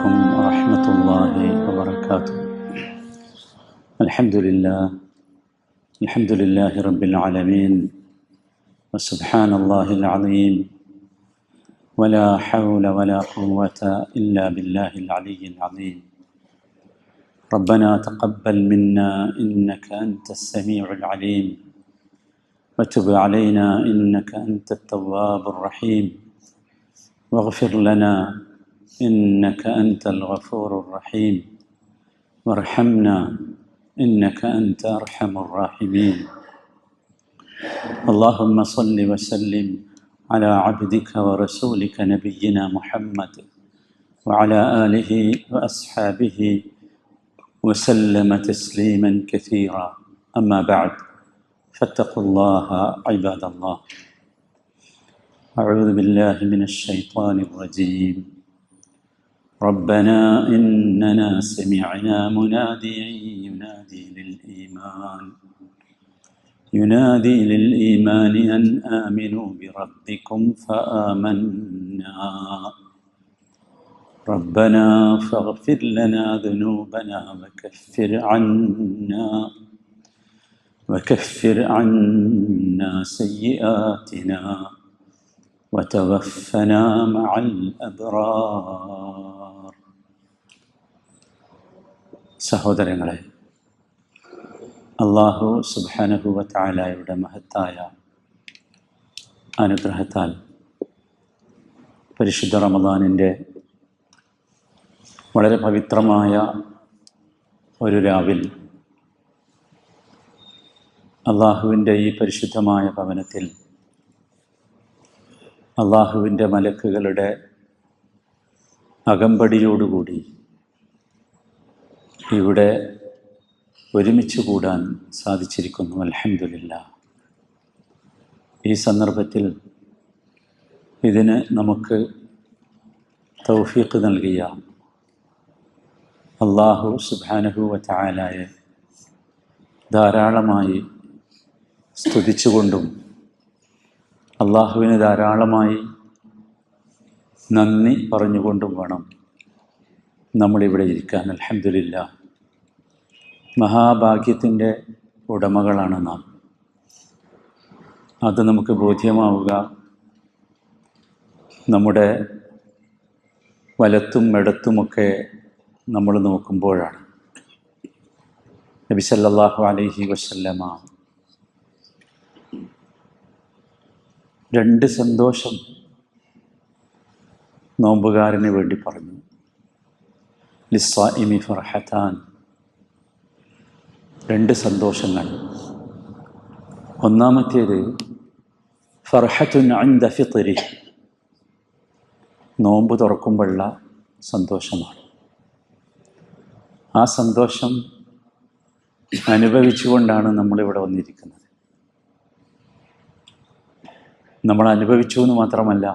عليكم ورحمة الله وبركاته. الحمد لله رب العالمين، وسبحان الله العظيم، ولا حول ولا قوة إلا بالله العلي العظيم. ربنا تقبل منا إنك أنت السميع العليم، وتب علينا إنك أنت التواب الرحيم، واغفر لنا إنك أنت الغفور الرحيم، وارحمنا إنك أنت أرحم الراحمين. اللهم صل وسلم على عبدك ورسولك نبينا محمد وعلى آله وأصحابه وسلم تسليما كثيرا. أما بعد، فاتقوا الله عباد الله. أعوذ بالله من الشيطان الرجيم. ربنا إننا سمعنا مناديا ينادي للإيمان أن آمنوا بربكم فآمنا. ربنا فاغفر لنا ذنوبنا وكفر عنا سيئاتنا وتوفنا مع الأبرار. സഹോദരങ്ങളെ, അല്ലാഹു സുബ്ഹാനഹു വ തആലയുടെ മഹത്തായ അനുഗ്രഹത്താൽ പരിശുദ്ധ റമദാനിൻ്റെ വളരെ പവിത്രമായ ഒരു രാവിൽ അള്ളാഹുവിൻ്റെ ഈ പരിശുദ്ധമായ ഭവനത്തിൽ അള്ളാഹുവിൻ്റെ മലക്കുകളുടെ അകമ്പടിയോടുകൂടി ഇവിടെ ഒരുമിച്ച് കൂടാൻ സാധിച്ചിരിക്കുന്നു. അൽഹംദുലില്ലാഹ്. ഈ സന്ദർഭത്തിൽ ഇതിന് നമുക്ക് തൗഫീഖ് നൽകിയ അല്ലാഹു സുബ്ഹാനഹു വ തആലയെ ധാരാളമായി സ്തുതിച്ചുകൊണ്ടും അള്ളാഹുവിന് ധാരാളമായി നന്ദി പറഞ്ഞുകൊണ്ടും വേണം നമ്മളിവിടെ ഇരിക്കാൻ. അൽഹംദുലില്ലാഹ്. മഹാഭാഗ്യത്തിൻ്റെ ഉടമകളാണ് നാം. അത് നമുക്ക് ബോധ്യമാവുക നമ്മുടെ വലത്തും ഇടത്തുമൊക്കെ നമ്മൾ നോക്കുമ്പോഴാണ്. നബി സല്ലല്ലാഹു അലൈഹി വസല്ലമ രണ്ട് സന്തോഷം നോമ്പുകാരന് വേണ്ടി പറഞ്ഞു. ലിസ്സായിമി ഫർഹത്താൻ, രണ്ട് സന്തോഷങ്ങൾ. ഒന്നാമത്തേത് ഫർഹത്തുൻ ഇൻദ ഫിത്രി, നോമ്പ് തുറക്കുമ്പോഴുള്ള സന്തോഷമാണ്. ആ സന്തോഷം അനുഭവിച്ചുകൊണ്ടാണ് നമ്മളിവിടെ വന്നിരിക്കുന്നത്. നമ്മൾ അനുഭവിച്ചു എന്ന് മാത്രമല്ല,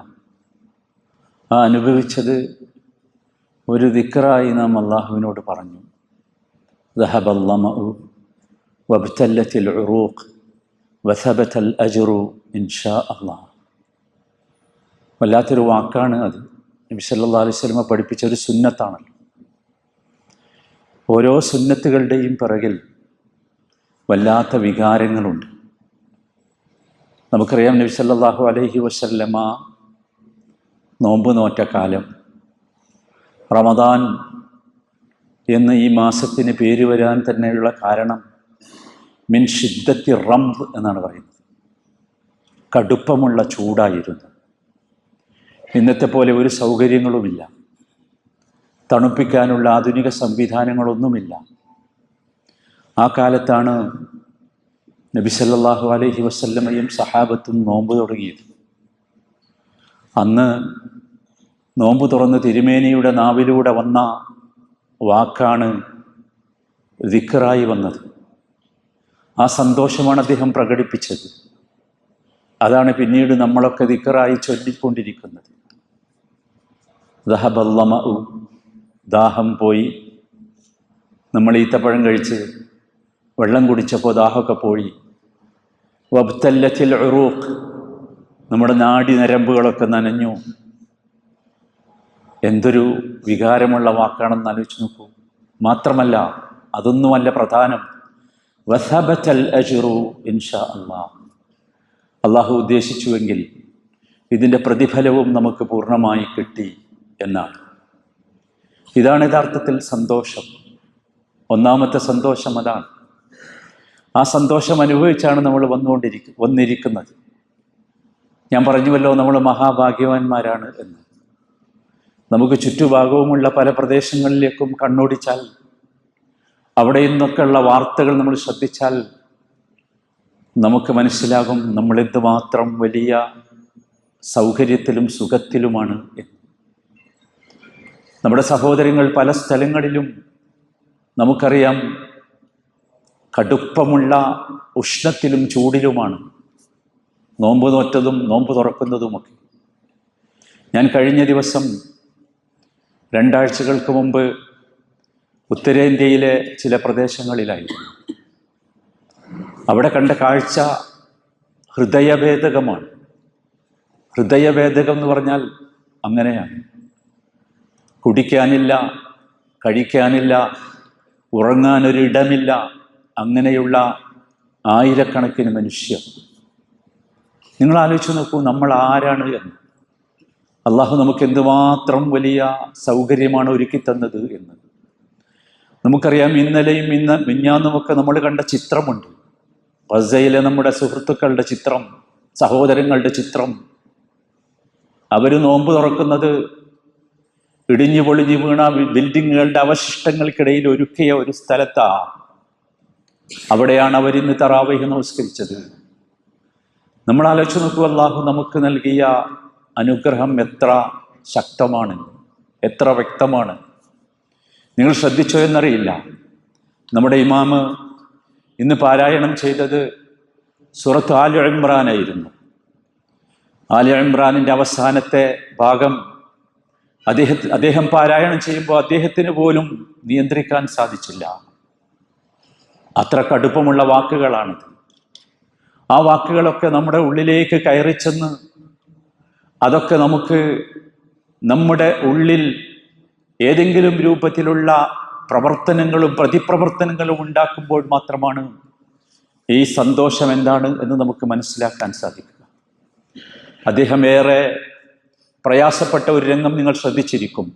ആ അനുഭവിച്ചത് ഒരു ദിക്റായി നാം അള്ളാഹുവിനോട് പറഞ്ഞു. ദഹബൽ ലമഉ വബ്തല്ലത്തിൽ ഉറൂഖ് വസബതൽ അജ്റു ഇൻഷാ അല്ലാഹ്. വല്ലാത്തൊരു വാക്കാണ് അത്. നബി സല്ലല്ലാഹു അലൈഹി വസല്ലം പഠിപ്പിച്ച ഒരു സുന്നത്താണല്ലോ. ഓരോ സുന്നത്തുകളുടെയും പിറകിൽ വല്ലാത്ത വികാരങ്ങളുണ്ട്. നമുക്കറിയാം, നബി സല്ലല്ലാഹു അലൈഹി വസല്ലമ നോമ്പ് നോറ്റ കാലം, റമദാൻ എന്ന് ഈ മാസത്തിന് പേര് വരാൻ തന്നെയുള്ള കാരണം മിൻ ഷിദ്ദത്തി റംദ് എന്നാണ് പറയുന്നത്. കടുപ്പമുള്ള ചൂടായിരുന്നു. ഇന്നത്തെ പോലെ ഒരു സൗകര്യങ്ങളുമില്ല, തണുപ്പിക്കാനുള്ള ആധുനിക സംവിധാനങ്ങളൊന്നുമില്ല. ആ കാലത്താണ് നബി സല്ലല്ലാഹു അലൈഹി വസല്ലമയും സഹാബത്തും നോമ്പ് തുടങ്ങിയത്. അന്ന് നോമ്പ് തുറന്ന് തിരുമേനിയുടെ നാവിലൂടെ വന്ന വാക്കാണ് ദിക്റായി വന്നത്. ആ സന്തോഷമാണ് അദ്ദേഹം പ്രകടിപ്പിച്ചത്. അതാണ് പിന്നീട് നമ്മളൊക്കെ ദിക്റായി ചൊല്ലിക്കൊണ്ടിരിക്കുന്നത്. ദഹബൽ ലമഉ, ദാഹം പോയി. നമ്മൾ ഈത്തപ്പഴം കഴിച്ച് വെള്ളം കുടിച്ചപ്പോൾ ദാഹമൊക്കെ പോയി. വബ്തല്ലത്തിൽ ഉറൂഖ്, നമ്മുടെ നാഡി നരമ്പുകളൊക്കെ നനഞ്ഞു. എന്തൊരു വികാരമുള്ള വാക്കാണെന്ന് ആലോചിച്ച് നോക്കൂ. മാത്രമല്ല, അതൊന്നുമല്ല പ്രധാനം, വസബത്തൽ അജ്റു ഇൻഷാ അല്ലാഹ്. അള്ളാഹു ഉദ്ദേശിച്ചുവെങ്കിൽ ഇതിൻ്റെ പ്രതിഫലവും നമുക്ക് പൂർണ്ണമായി കിട്ടി എന്നാണ്. ഇതാണ് യഥാർത്ഥത്തിൽ സന്തോഷം. ഒന്നാമത്തെ സന്തോഷം അതാണ്. ആ സന്തോഷം അനുഭവിച്ചാണ് നമ്മൾ വന്നിരിക്കുന്നത്. ഞാൻ പറഞ്ഞുവല്ലോ, നമ്മൾ മഹാഭാഗ്യവാന്മാരാണ് എന്ന്. നമുക്ക് ചുറ്റുഭാഗവുമുള്ള പല പ്രദേശങ്ങളിലേക്കും കണ്ണോടിച്ചാൽ, അവിടെ നിന്നൊക്കെയുള്ള വാർത്തകൾ നമ്മൾ ശ്രദ്ധിച്ചാൽ നമുക്ക് മനസ്സിലാകും നമ്മൾ എന്തുമാത്രം വലിയ സൗകര്യത്തിലും സുഖത്തിലുമാണ് എന്ന്. നമ്മുടെ സഹോദരങ്ങൾ പല സ്ഥലങ്ങളിലും നമുക്കറിയാം കടുപ്പമുള്ള ഉഷ്ണത്തിലും ചൂടിലുമാണ് നോമ്പ് നോറ്റതും നോമ്പ് തുറക്കുന്നതുമൊക്കെ. ഞാൻ കഴിഞ്ഞ ദിവസം 2 ആഴ്ചകൾക്ക് മുമ്പ് ഉത്തരേന്ത്യയിലെ ചില പ്രദേശങ്ങളിലായിരുന്നു. അവിടെ കണ്ട കാഴ്ച ഹൃദയഭേദകമാണ്. ഹൃദയഭേദകം എന്ന് പറഞ്ഞാൽ അങ്ങനെയാണ്. കുടിക്കാനില്ല, കഴിക്കാനില്ല, ഉറങ്ങാനൊരിടമില്ല, അങ്ങനെയുള്ള ആയിരക്കണക്കിന് മനുഷ്യർ. നിങ്ങൾ ആലോചിച്ച് നോക്കൂ, നമ്മൾ ആരാണ് എന്ന്. അള്ളാഹു നമുക്ക് എന്തുമാത്രം വലിയ സൗകര്യമാണ് ഒരുക്കി തന്നത് എന്ന്. നമുക്കറിയാം, ഇന്നലെയും മിഞ്ഞാന്നുമൊക്കെ നമ്മൾ കണ്ട ചിത്രമുണ്ട്. ഗസയിലെ നമ്മുടെ സുഹൃത്തുക്കളുടെ ചിത്രം, സഹോദരങ്ങളുടെ ചിത്രം. അവർ നോമ്പ് തുറക്കുന്നത് ഇടിഞ്ഞു പൊളിഞ്ഞു വീണ ബിൽഡിങ്ങുകളുടെ അവശിഷ്ടങ്ങൾക്കിടയിൽ ഒരുക്കിയ ഒരു സ്ഥലത്താണ്. അവിടെയാണ് അവരിന്ന് തറാവീഹ് നമസ്കരിച്ചത്. നമ്മൾ ആലോചിച്ച് നോക്കൂ, അല്ലാഹു നമുക്ക് നൽകിയ അനുഗ്രഹം എത്ര ശക്തമാണ്, എത്ര വ്യക്തമാണ്. നിങ്ങൾ ശ്രദ്ധിച്ചോ എന്നറിയില്ല, നമ്മുടെ ഇമാമ് ഇന്ന് പാരായണം ചെയ്തത് സൂറത്ത് ആൽ ഇമ്രാൻ ആയിരുന്നു. ആൽ ഇമ്രാനിൻ്റെ അവസാനത്തെ ഭാഗം അദ്ദേഹം പാരായണം ചെയ്യുമ്പോൾ അദ്ദേഹത്തിന് പോലും നിയന്ത്രിക്കാൻ സാധിച്ചില്ല. അത്ര കടുപ്പമുള്ള വാക്കുകളാണിത്. ആ വാക്കുകളൊക്കെ നമ്മുടെ ഉള്ളിലേക്ക് കയറിച്ചെന്ന് അതൊക്കെ നമുക്ക് നമ്മുടെ ഉള്ളിൽ ഏതെങ്കിലും രൂപത്തിലുള്ള പ്രവർത്തനങ്ങളും പ്രതിപ്രവർത്തനങ്ങളും ഉണ്ടാക്കുമ്പോൾ മാത്രമാണ് ഈ സന്തോഷം എന്താണ് എന്ന് നമുക്ക് മനസ്സിലാക്കാൻ സാധിക്കുക. അദ്ദേഹം ഏറെ പ്രയാസപ്പെട്ട ഒരു രംഗം നിങ്ങൾ ശ്രദ്ധിച്ചിരിക്കും.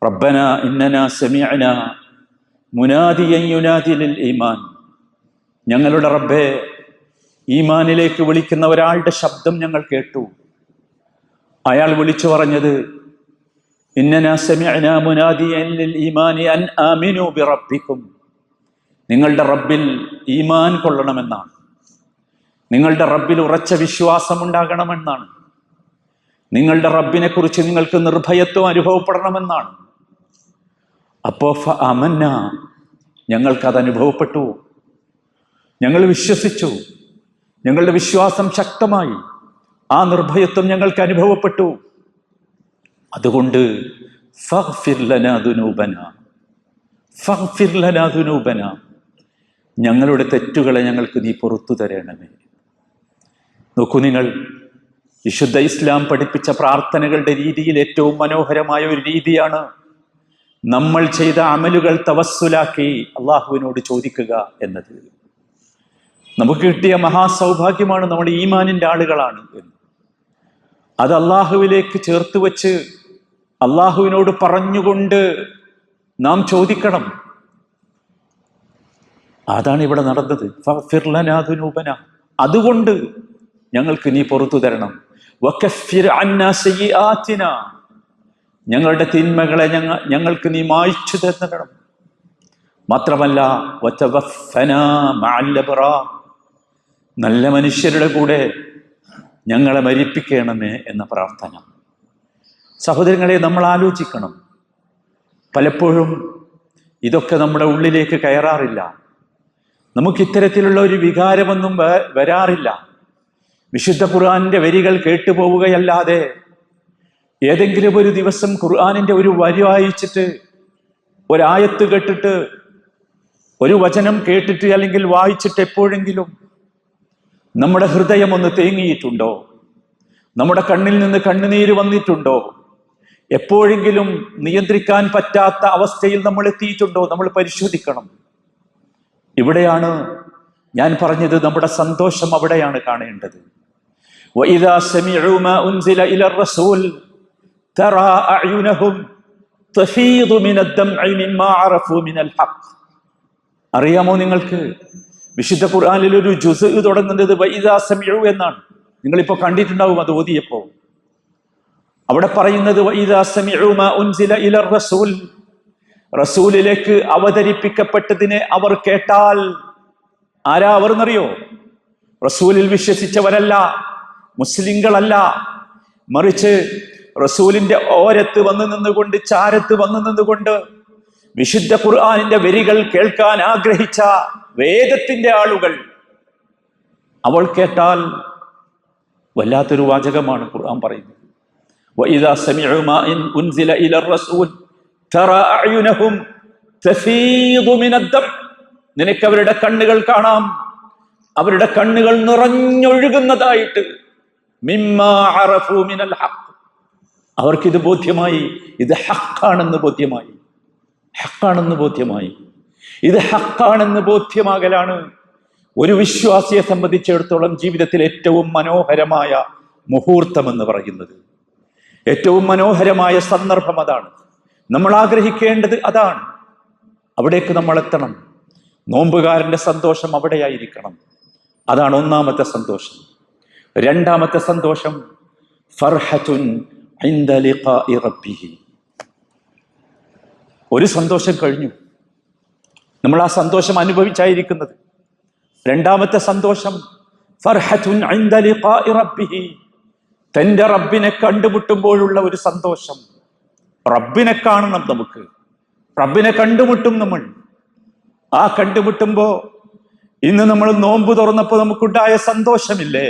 റബ്ബന ഇന്നന സമിഅന മുനാദിയൻ യുനാദി ലിൽ ഈമാൻ. ഞങ്ങളുടെ റബ്ബേ, ഈമാനിലേക്ക് വിളിക്കുന്ന ഒരാളുടെ ശബ്ദം ഞങ്ങൾ കേട്ടു. അയാൾ വിളിച്ചു പറഞ്ഞത് ഇന്നന സമിഅന മുനാദിയൻ ലിൽ ഈമാനി അൻ ആമിനു ബിറബ്ബിക്കും. നിങ്ങളുടെ റബ്ബിൽ ഈമാൻ കൊള്ളണമെന്നാണ്, നിങ്ങളുടെ റബ്ബിൽ ഉറച്ച വിശ്വാസം ഉണ്ടാകണമെന്നാണ്, നിങ്ങളുടെ റബ്ബിനെ കുറിച്ച് നിങ്ങൾക്ക് നിർഭയത്വം അനുഭവപ്പെടണമെന്നാണ്. അപ്പോ അമന്ന, ഞങ്ങൾക്കത് അനുഭവപ്പെട്ടു, ഞങ്ങൾ വിശ്വസിച്ചു, ഞങ്ങളുടെ വിശ്വാസം ശക്തമായി, ആ നിർഭയത്വം ഞങ്ങൾക്ക് അനുഭവപ്പെട്ടു. അതുകൊണ്ട് ഫഗ്ഫിർ ലനാ ദുനൂബന, ഫഗ്ഫിർ ലനാ ദുനൂബന, ഞങ്ങളുടെ തെറ്റുകളെ ഞങ്ങൾക്ക് നീ പുറത്തു തരണമേ. നോക്കൂ നിങ്ങൾ, വിശുദ്ധ ഇസ്ലാം പഠിപ്പിച്ച പ്രാർത്ഥനകളുടെ രീതിയിൽ ഏറ്റവും മനോഹരമായ ഒരു രീതിയാണ് നമ്മൾ ചെയ്ത അമലുകൾ തവസ്സുലാക്കി അള്ളാഹുവിനോട് ചോദിക്കുക എന്നത്. നമുക്ക് കിട്ടിയ മഹാസൗഭാഗ്യമാണ്, നമ്മൾ ഈമാനിൻ്റെ ആളുകളാണ് എന്ന്. അത് അള്ളാഹുവിലേക്ക് ചേർത്ത് വെച്ച് അള്ളാഹുവിനോട് പറഞ്ഞുകൊണ്ട് നാം ചോദിക്കണം. അതാണ് ഇവിടെ നടന്നത്. ഫഗ്ഫിർ ലനാ ദുനൂബന, അതുകൊണ്ട് ഞങ്ങൾക്ക് നീ പുറത്തു തരണം. വകഫിർ അന്നാ സയ്യിആതിന, ഞങ്ങളുടെ തിന്മകളെ ഞങ്ങൾക്ക് നീ മായ്ച്ചു തരണം. മാത്രമല്ല വതവഫനാ മഅൽ അബ്റാർ, നല്ല മനുഷ്യരുടെ കൂടെ ഞങ്ങളെ മരിപ്പിക്കണമേ എന്ന പ്രാർത്ഥന. സഹോദരങ്ങളെ, നമ്മൾ ആലോചിക്കണം, പലപ്പോഴും ഇതൊക്കെ നമ്മുടെ ഉള്ളിലേക്ക് കയറാറില്ല. നമുക്ക് ഇത്തരത്തിലുള്ള ഒരു വികാരമൊന്നും വരാറില്ല. വിശുദ്ധ ഖുർആനിൻ്റെ വരികൾ കേട്ടുപോവുകയല്ലാതെ ഏതെങ്കിലും ഒരു ദിവസം ഖുർആനിൻ്റെ ഒരു വരി വായിച്ചിട്ട്, ഒരായത്ത് കേട്ടിട്ട്, ഒരു വചനം കേട്ടിട്ട് അല്ലെങ്കിൽ വായിച്ചിട്ട് എപ്പോഴെങ്കിലും നമ്മുടെ ഹൃദയം ഒന്ന് തേങ്ങിയിട്ടുണ്ടോ? നമ്മുടെ കണ്ണിൽ നിന്ന് കണ്ണുനീര് വന്നിട്ടുണ്ടോ? എപ്പോഴെങ്കിലും നിയന്ത്രിക്കാൻ പറ്റാത്ത അവസ്ഥയിൽ നമ്മൾ എത്തിയിട്ടുണ്ടോ? നമ്മൾ പരിശോധിക്കണം. ഇവിടെയാണ് ഞാൻ പറഞ്ഞത്, നമ്മുടെ സന്തോഷം അവിടെയാണ് കാണേണ്ടത്. وَإِذَا سَمِعُوا مَا أُنزِلَ إِلَى الرَّسُولِ تَرَى أَعْيُنَهُمْ تَفِيضُ مِنَ الدَّمْعِ مِمَّا عَرَفُوا مِنَ الْحَقِّ. അറിയാമോ നിങ്ങൾക്ക്, വിശുദ്ധ ഖുർആനിൽ ഒരു ജുസ് തുടങ്ങുന്നത് വഇദാ സമിഉ എന്നാണ്. നിങ്ങളിപ്പോൾ കണ്ടിട്ടുണ്ടാവും അത് ഓതിയപ്പോ. അവിടെ പറയുന്നത് വഇദാ സമിഉ മാ ഉൻസില ഇലർ റസൂൽ, റസൂലിലേക്ക് അവതരിപ്പിക്കപ്പെട്ടതിനെ അവർ കേട്ടാൽ. ആരാ അവർ എന്നറിയോ? റസൂലിൽ വിശ്വസിച്ചവരല്ല, മുസ്ലിങ്ങളല്ല, മറിച്ച് റസൂലിന്റെ ഓരത്ത് വന്നു നിന്നുകൊണ്ട്, ചാരത്ത് വന്നു നിന്നുകൊണ്ട് വിശുദ്ധ ഖുർആനിന്റെ വരികൾ കേൾക്കാൻ ആഗ്രഹിച്ച വേദത്തിന്റെ ആളുകൾ. അവൾ കേട്ടാൽ വല്ലാത്തൊരു വാചകമാണ് ഖുർആൻ പറയുന്നത്. വഇദാ സമിഉ മാ ഉൻസില ഇലർ റസൂൽ തറാ അഅ്യുനഹും തഫീദു മിനദ്ദം. നിനക്ക് അവരുടെ കണ്ണുകൾ കാണാം, അവരുടെ കണ്ണുകൾ നിറഞ്ഞൊഴുകുന്നതായിട്ട്. മിമ്മാ അറഫു മിനൽ ഹഖ്, അവർക്കിത് ബോധ്യമായി, ഇത് ഹഖാണെന്ന് ബോധ്യമായി. ഹഖാണെന്ന് ബോധ്യമായി. ഇത് ഹഖാണെന്ന് ബോധ്യമാകലാണ് ഒരു വിശ്വാസിയെ സംബന്ധിച്ചിടത്തോളം ജീവിതത്തിൽ ഏറ്റവും മനോഹരമായ മുഹൂർത്തം എന്ന് പറയുന്നത്. ഏറ്റവും മനോഹരമായ സന്ദർഭം അതാണ്. നമ്മൾ ആഗ്രഹിക്കേണ്ടത് അതാണ്. അവിടേക്ക് നമ്മൾ എത്തണം. നോമ്പുകാരന്റെ സന്തോഷം അവിടെയായിരിക്കണം. അതാണ് ഒന്നാമത്തെ സന്തോഷം. രണ്ടാമത്തെ സന്തോഷം ഫർഹത്തുൻ ഇൻദ ലിഖാഇ റബ്ബിഹി. ഒരു സന്തോഷം കഴിഞ്ഞു, നമ്മൾ ആ സന്തോഷം അനുഭവിച്ചായിരിക്കുന്നത്. രണ്ടാമത്തെ സന്തോഷം ഫർഹത്തുൻ ഇൻദ ലിഖാഇ റബ്ബിഹി, തന്റെ റബ്ബിനെ കണ്ടുമുട്ടുമ്പോഴുള്ള ഒരു സന്തോഷം. റബ്ബിനെ കാണണം, നമുക്ക് റബ്ബിനെ കണ്ടുമുട്ടും നമ്മൾ. ആ കണ്ടുമുട്ടുമ്പോ ഇന്ന് നമ്മൾ നോമ്പ് തുറന്നപ്പോൾ നമുക്കുണ്ടായ സന്തോഷമില്ലേ,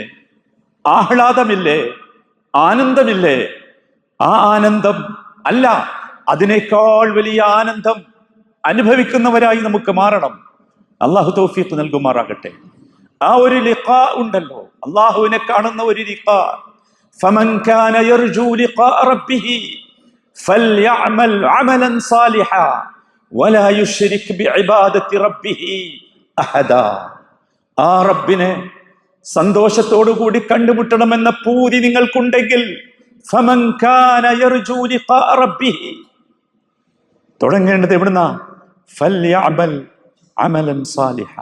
ആഹ്ലാദമില്ലേ, ആനന്ദമില്ലേ? ആ ആനന്ദം അല്ല, അതിനേക്കാൾ വലിയ ആനന്ദം അനുഭവിക്കുന്നവരായി നമുക്ക് മാറണം. അള്ളാഹു തൗഫീഖ് നൽകുമാറാകട്ടെ. ആ ഒരു ലിഖാ ഉണ്ടല്ലോ, അള്ളാഹുവിനെ കാണുന്ന ഒരു ലിഖാ. ഫമൻ കാന യർജു ലിഖാ റബ്ബിഹി ഫൽയഅമൽ അമലൻ സാലിഹാ വലാ യുശ്രിക് ബിഇബാദത്തി റബ്ബിഹി അഹദാ. ആ റബ്ബിനെ സന്തോഷത്തോടുകൂടി കണ്ടുമുട്ടണമെന്ന പൂതി നിങ്ങൾക്കുണ്ടെങ്കിൽ ഫമൻ കാന യർജു ലിഖാ റബ്ബിഹി, തുടങ്ങേണ്ടത് എവിടുന്നാ? ഫൽയഅമൽ അമലൻ സാലിഹ.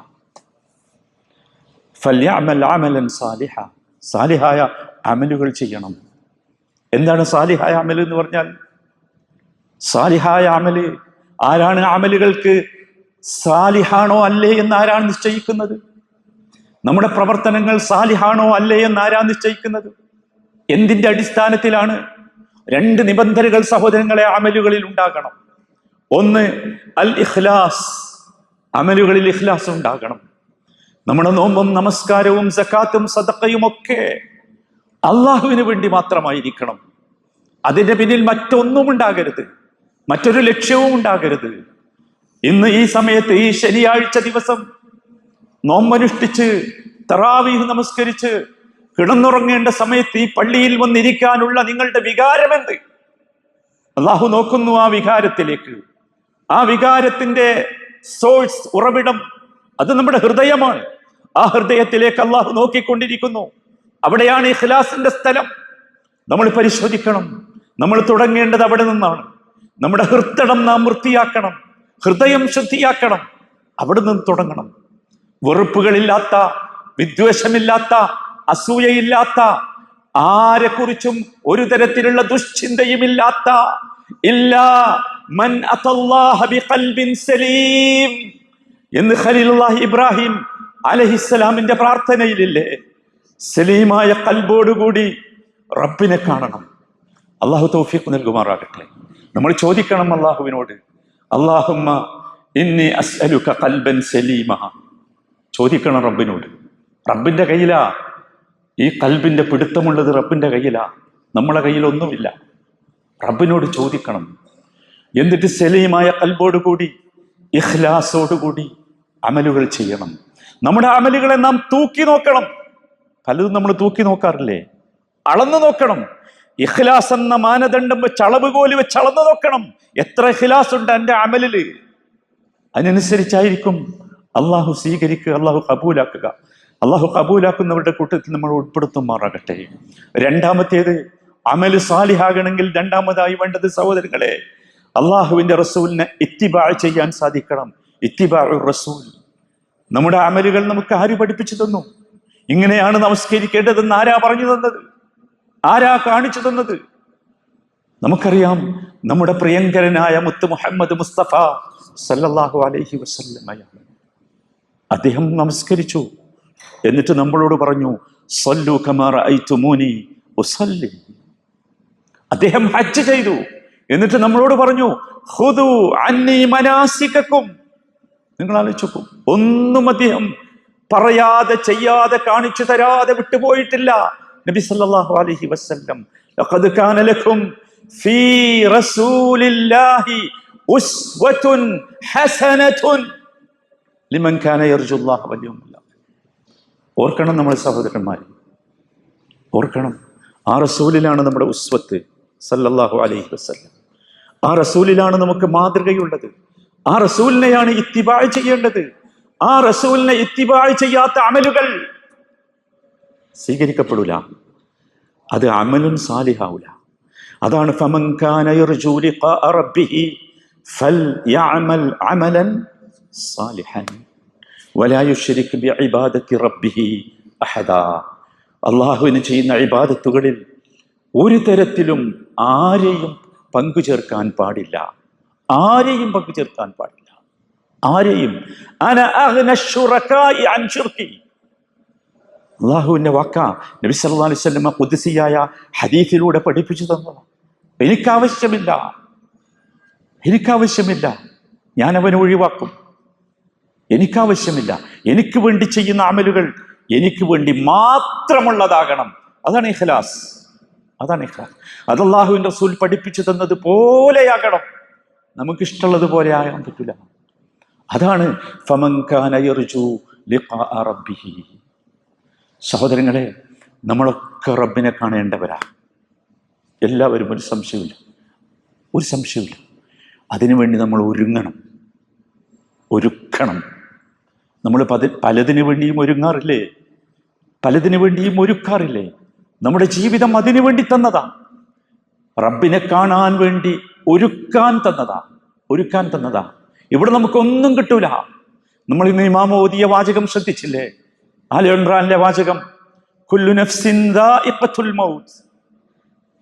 ഫൽയഅമൽ അമലൻ സാലിഹ, സാലിഹായ അമലുകൾ ചെയ്യണം. എന്താണ് സാലിഹായ അമൽ എന്ന് പറഞ്ഞാൽ? സാലിഹായ അമല് ആരാണ്? അമലുകൾക്ക് സാലിഹാണോ അല്ലേ എന്ന് ആരാണ് നിശ്ചയിക്കുന്നത്? നമ്മുടെ പ്രവർത്തനങ്ങൾ സാലിഹാണോ അല്ലേ എന്ന് ആരാണ് നിശ്ചയിക്കുന്നത്? എന്തിന്റെ അടിസ്ഥാനത്തിലാണ്? രണ്ട് നിബന്ധനകൾ സഹോദരങ്ങളെ അമലുകളിൽ ഉണ്ടാകണം. ഒന്ന് അൽ ഇഖ്ലാസ്, അമലുകളിൽ ഇഖ്ലാസ് ഉണ്ടാകണം. നമ്മുടെ നോമ്പും നമസ്കാരവും സക്കാത്തും സദഖയും ഒക്കെ അള്ളാഹുവിന് വേണ്ടി മാത്രമായിരിക്കണം. അതിന്റെ പിന്നിൽ മറ്റൊന്നും ഉണ്ടാകരുത്, മറ്റൊരു ലക്ഷ്യവും ഉണ്ടാകരുത്. ഇന്ന് ഈ സമയത്ത്, ഈ ശനിയാഴ്ച ദിവസം നോമ്പനുഷ്ഠിച്ച് തറാവീഹ് നമസ്കരിച്ച് കിടന്നുറങ്ങേണ്ട സമയത്ത് ഈ പള്ളിയിൽ വന്നിരിക്കാനുള്ള നിങ്ങളുടെ വികാരമെന്ത്? അള്ളാഹു നോക്കുന്നു ആ വികാരത്തിലേക്ക്. ആ വികാരത്തിന്റെ സോഴ്സ്, ഉറവിടം, അത് നമ്മുടെ ഹൃദയമാണ്. ആ ഹൃദയത്തിലേക്ക് അള്ളാഹു നോക്കിക്കൊണ്ടിരിക്കുന്നു. അവിടെയാണ് ഇഖ്ലാസിന്റെ സ്ഥലം. നമ്മൾ പരിശോധിക്കണം. നമ്മൾ തുടങ്ങേണ്ടത് അവിടെ നിന്നാണ്. നമ്മുടെ ഹൃദയം നാം വൃത്തിയാക്കണം, ഹൃദയം ശുദ്ധിയാക്കണം. അവിടെ നിന്ന് തുടങ്ങണം. വെറുപ്പുകളില്ലാത്ത, വിദ്വേഷമില്ലാത്ത, അസൂയയില്ലാത്ത, ആരെക്കുറിച്ചും ഒരു തരത്തിലുള്ള ദുശ്ചിന്തയുമില്ലാത്ത, ഇല്ലാ മൻ അതല്ലാഹ ബിഖൽബിൻ സലീം എന്ന് ഖലീലുല്ലാഹി ഇബ്രാഹിം അലൈഹിസ്സലാമിന്റെ പ്രാർത്ഥനയിലില്ലേ? സലീമായ ഖൽബോടുകൂടി റബ്ബിനെ കാണണം. അള്ളാഹു തൗഫീഖ് നൽകുമാറാകട്ടെ. നമ്മൾ ചോദിക്കണം അള്ളാഹുവിനോട്, അല്ലാഹുമ്മ ഇന്നി അസ്അലുക ഖൽബൻ സലീമ. ചോദിക്കണം റബ്ബിനോട്. റബ്ബിന്റെ കയ്യിലാ ഈ ഖൽബിന്റെ പിടുത്തമുള്ളത്, റബ്ബിന്റെ കയ്യിലാ, നമ്മളെ കയ്യിലൊന്നുമില്ല. റബ്ബിനോട് ചോദിക്കണം. എന്നിട്ട് സലീമായ ഖൽബോടുകൂടി, ഇഖ്ലാസോടുകൂടി അമലുകൾ ചെയ്യണം. നമ്മുടെ അമലുകളെ നാം തൂക്കി നോക്കണം. പലതും നമ്മൾ തൂക്കി നോക്കാറില്ലേ? അളന്നു നോക്കണം. ഇഖ്ലാസ് എന്ന മാനദണ്ഡം വെച്ച് അളവുകോല് വെച്ച് അളന്നു നോക്കണം. എത്ര ഇഖ്ലാസ് ഉണ്ട് എൻ്റെ അമലില്. അതിനനുസരിച്ചായിരിക്കും അള്ളാഹു സ്വീകരിക്കുക, അള്ളാഹു കബൂലാക്കുക. അള്ളാഹു കബൂലാക്കുന്നവരുടെ കൂട്ടത്തിൽ നമ്മൾ ഉൾപ്പെടുത്തുമാറാകട്ടെ. രണ്ടാമത്തേത്, അമല് സാലിഹാകണമെങ്കിൽ രണ്ടാമതായി വേണ്ടത് സഹോദരങ്ങളെ, അള്ളാഹുവിന്റെ റസൂലിനെ ഇത്തിബാ ചെയ്യാൻ സാധിക്കണം. ഇത്തിബാ റസൂൽ. നമ്മുടെ അമലുകൾ നമുക്ക് ആര് പഠിപ്പിച്ചു തന്നു? ഇങ്ങനെയാണ് നമസ്കരിക്കേണ്ടതെന്ന് ആരാ പറഞ്ഞു തന്നത്? ആരാ കാണിച്ചു തന്നത്? നമുക്കറിയാം, നമ്മുടെ പ്രിയങ്കരനായ മുത്ത് മുഹമ്മദ് മുസ്തഫ സല്ലല്ലാഹു അലൈഹി വസല്ലമയാണ്. അദ്ദേഹം നമസ്കരിച്ചു, എന്നിട്ട് നമ്മളോട് പറഞ്ഞു, സല്ലു കമാ റഅയ്തുമൂനി ഉസല്ലി. അദ്ദേഹം ഹജ്ജ് ചെയ്തു, എന്നിട്ട് നമ്മളോട് പറഞ്ഞു, ഖുദു അന്നി മനാസികക്കും. നിങ്ങൾ ആലോചിച്ചു, ഒന്നും അദ്ദേഹം പറയാതെ ചെയ്യാതെ കാണിച്ചു തരാതെ വിട്ടുപോയിട്ടില്ല. നബി സല്ലല്ലാഹു അലൈഹി വസല്ലം, ലഖദ് കാന ലക്കും ഫീ റസൂലില്ലാഹി ഉസ്വത്തുൻ ഹസനത്തുൻ ലിമൻ കാന യർജുല്ലാഹ വൽ യൗമൽ ആഖിർ. ഓർക്കണം നമ്മൾ സഹോദരന്മാരെ, ഓർക്കണം, ആ റസൂലിലാണ് നമ്മുടെ ഉസ്വത്ത് സല്ലല്ലാഹു അലൈഹി വസല്ലം. ആ റസൂലിലാണ് നമുക്ക് മാതൃകയുള്ളത്. ആ റസൂലിനെയാണ് ഇത്തിബാ ചെയ്യേണ്ടത്. ആ റസൂലിനെ ഇത്തിബാ ചെയ്യാത്ത അമലുകൾ സ്വീകരിക്കപ്പെടില്ല. അത് അമലുൻ സാലിഹാവൂല. അതാണ് ഫമൻ കാന യർജു ലിഖാഅ റബ്ബിഹി ഫൽയഅമൽ അമലൻ സാലിഹൻ വലാ യുശ്രിക് ബിഇബാദത്തി റബ്ബിഹി അഹദാ. അല്ലാഹുവിന് ചെയ്യുന്ന ഇബാദത്തുകളിൽ ഒരു തരത്തിലും ആരെയും പങ്കുചേർക്കാൻ പാടില്ല. ആരെയും പങ്കുചേർക്കാൻ പാടില്ല. ആരെയും. അന അഗ്ന ശുറകാഇ അൻ ശിർകി. അല്ലാഹുവിന്റെ വാക്ക നബി സല്ലല്ലാഹു അലൈഹി വസല്ലം ഖുദ്സിയായ ഹദീസിലൂടെ പഠിപ്പിച്ചു തന്നതാണ്. എനിക്കാവശ്യമില്ല, ഞാൻ അവനെ ഒഴിവാക്കും. എനിക്കാവശ്യമില്ല. എനിക്ക് വേണ്ടി ചെയ്യുന്ന അമലുകൾ എനിക്ക് വേണ്ടി മാത്രമുള്ളതാകണം. അതാണ് ഇഖ്ലാസ്. അതാണ് ഇഖ്ലാസ്. അത് അല്ലാഹുവിന്റെ റസൂൽ പഠിപ്പിച്ചു തന്നത് പോലെയാകണം. നമുക്കിഷ്ടമുള്ളത് പോലെ ആകാൻ പറ്റില്ല. അതാണ് ഫമൻ കാന യർജു ലിഖാഅ റബ്ബിഹി. സഹോദരങ്ങളെ, നമ്മളൊക്കെ റബ്ബിനെ കാണേണ്ടവരാ, എല്ലാവരും. ഒരു സംശയമില്ല. അതിനുവേണ്ടി നമ്മൾ ഒരുക്കണം. നമ്മൾ പലതിനു വേണ്ടിയും ഒരുക്കാറില്ലേ? നമ്മുടെ ജീവിതം അതിനു വേണ്ടി തന്നതാ. റബ്ബിനെ കാണാൻ വേണ്ടി ഒരുക്കാൻ തന്നതാ. ഇവിടെ നമുക്കൊന്നും കിട്ടൂല. നമ്മൾ ഇന്ന് ഇമാം ഓതിയ വാചകം ശ്രദ്ധിച്ചില്ലേ? ആല ഇംറാനിലെ വാചകം, കുല്ലു നഫ്സിൻ ദാഇഖത്തുൽ മൗത്ത്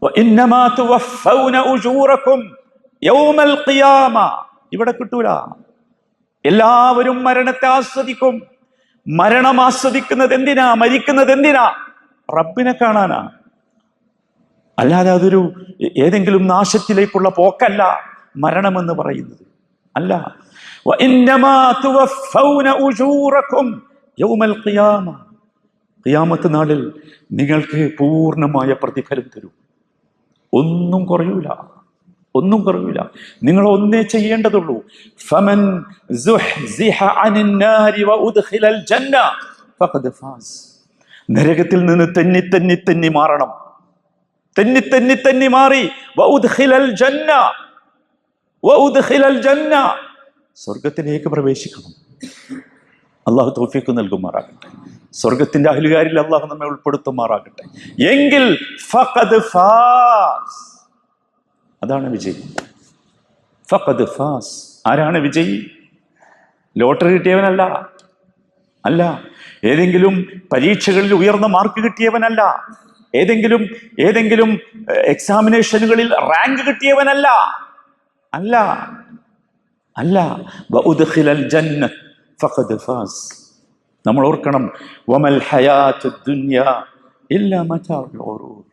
വഇന്നമാ തുവഫൗന ഉജൂറകും യൗമൽ ഖിയാമ. ഇവിടെ കിട്ടൂല. എല്ലാവരും മരണത്തെ ആസ്വദിക്കും. മരണം ആസ്വദിക്കുന്നത് എന്തിനാ? മരിക്കുന്നത് എന്തിനാ? റബ്ബിനെ കാണാനാ. അല്ലാതെ അതൊരു ഏതെങ്കിലും നാശത്തിലേക്കുള്ള പോക്കല്ല മരണമെന്ന് പറയുന്നത്. അല്ല. വഇന്നമാ തുവഫൗന ഉജൂറകും യൗമൽ ഖിയാമ. ഖിയാമത്ത് നാളിൽ നിങ്ങൾക്ക് പൂർണ്ണമായ പ്രതിഫലം തരും. ഒന്നും കുറയൂല. നിങ്ങൾ ഒന്നേ ചെയ്യേണ്ടതുള്ളൂ. ഫമൻ സുഹ്സിഹ അനിൻ നാരി വഉദ്ഖിലൽ ജന്ന ഫഖദ് ഫാസ്. നരകത്തിൽ നിന്ന് തെന്നി മാറണം. തെന്നി മാറി വഉദ്ഖിലൽ ജന്ന, സ്വർഗത്തിലേക്ക് പ്രവേശിക്കണം. അള്ളാഹു തൗഫീഖ് നൽകുമാറാകട്ടെ. സ്വർഗത്തിന്റെ അഹ്ലുകാരിൽ അള്ളാഹു നമ്മെ ഉൾപ്പെടുത്തുമാറാകട്ടെ. എങ്കിൽ ഫഖദ് ഫാസ്. അതാണ് വിജയി. ഫഖദ് ഫാസ്. ആരാണ് വിജയി? ലോട്ടറി കിട്ടിയവനല്ല. ഏതെങ്കിലും പരീക്ഷകളിൽ ഉയർന്ന മാർക്ക് കിട്ടിയവനല്ല. ഏതെങ്കിലും എക്സാമിനേഷനുകളിൽ റാങ്ക് കിട്ടിയവനല്ല. വഉദ്ഖിലൽ ജന്ന ഫഖദ് ഫാസ്. നമ്മൾ ഓർക്കണം, വമൽ ഹയാത്തുദ് ദുനിയ ഇല്ലാ മതാഉൽ ഗുറൂർ.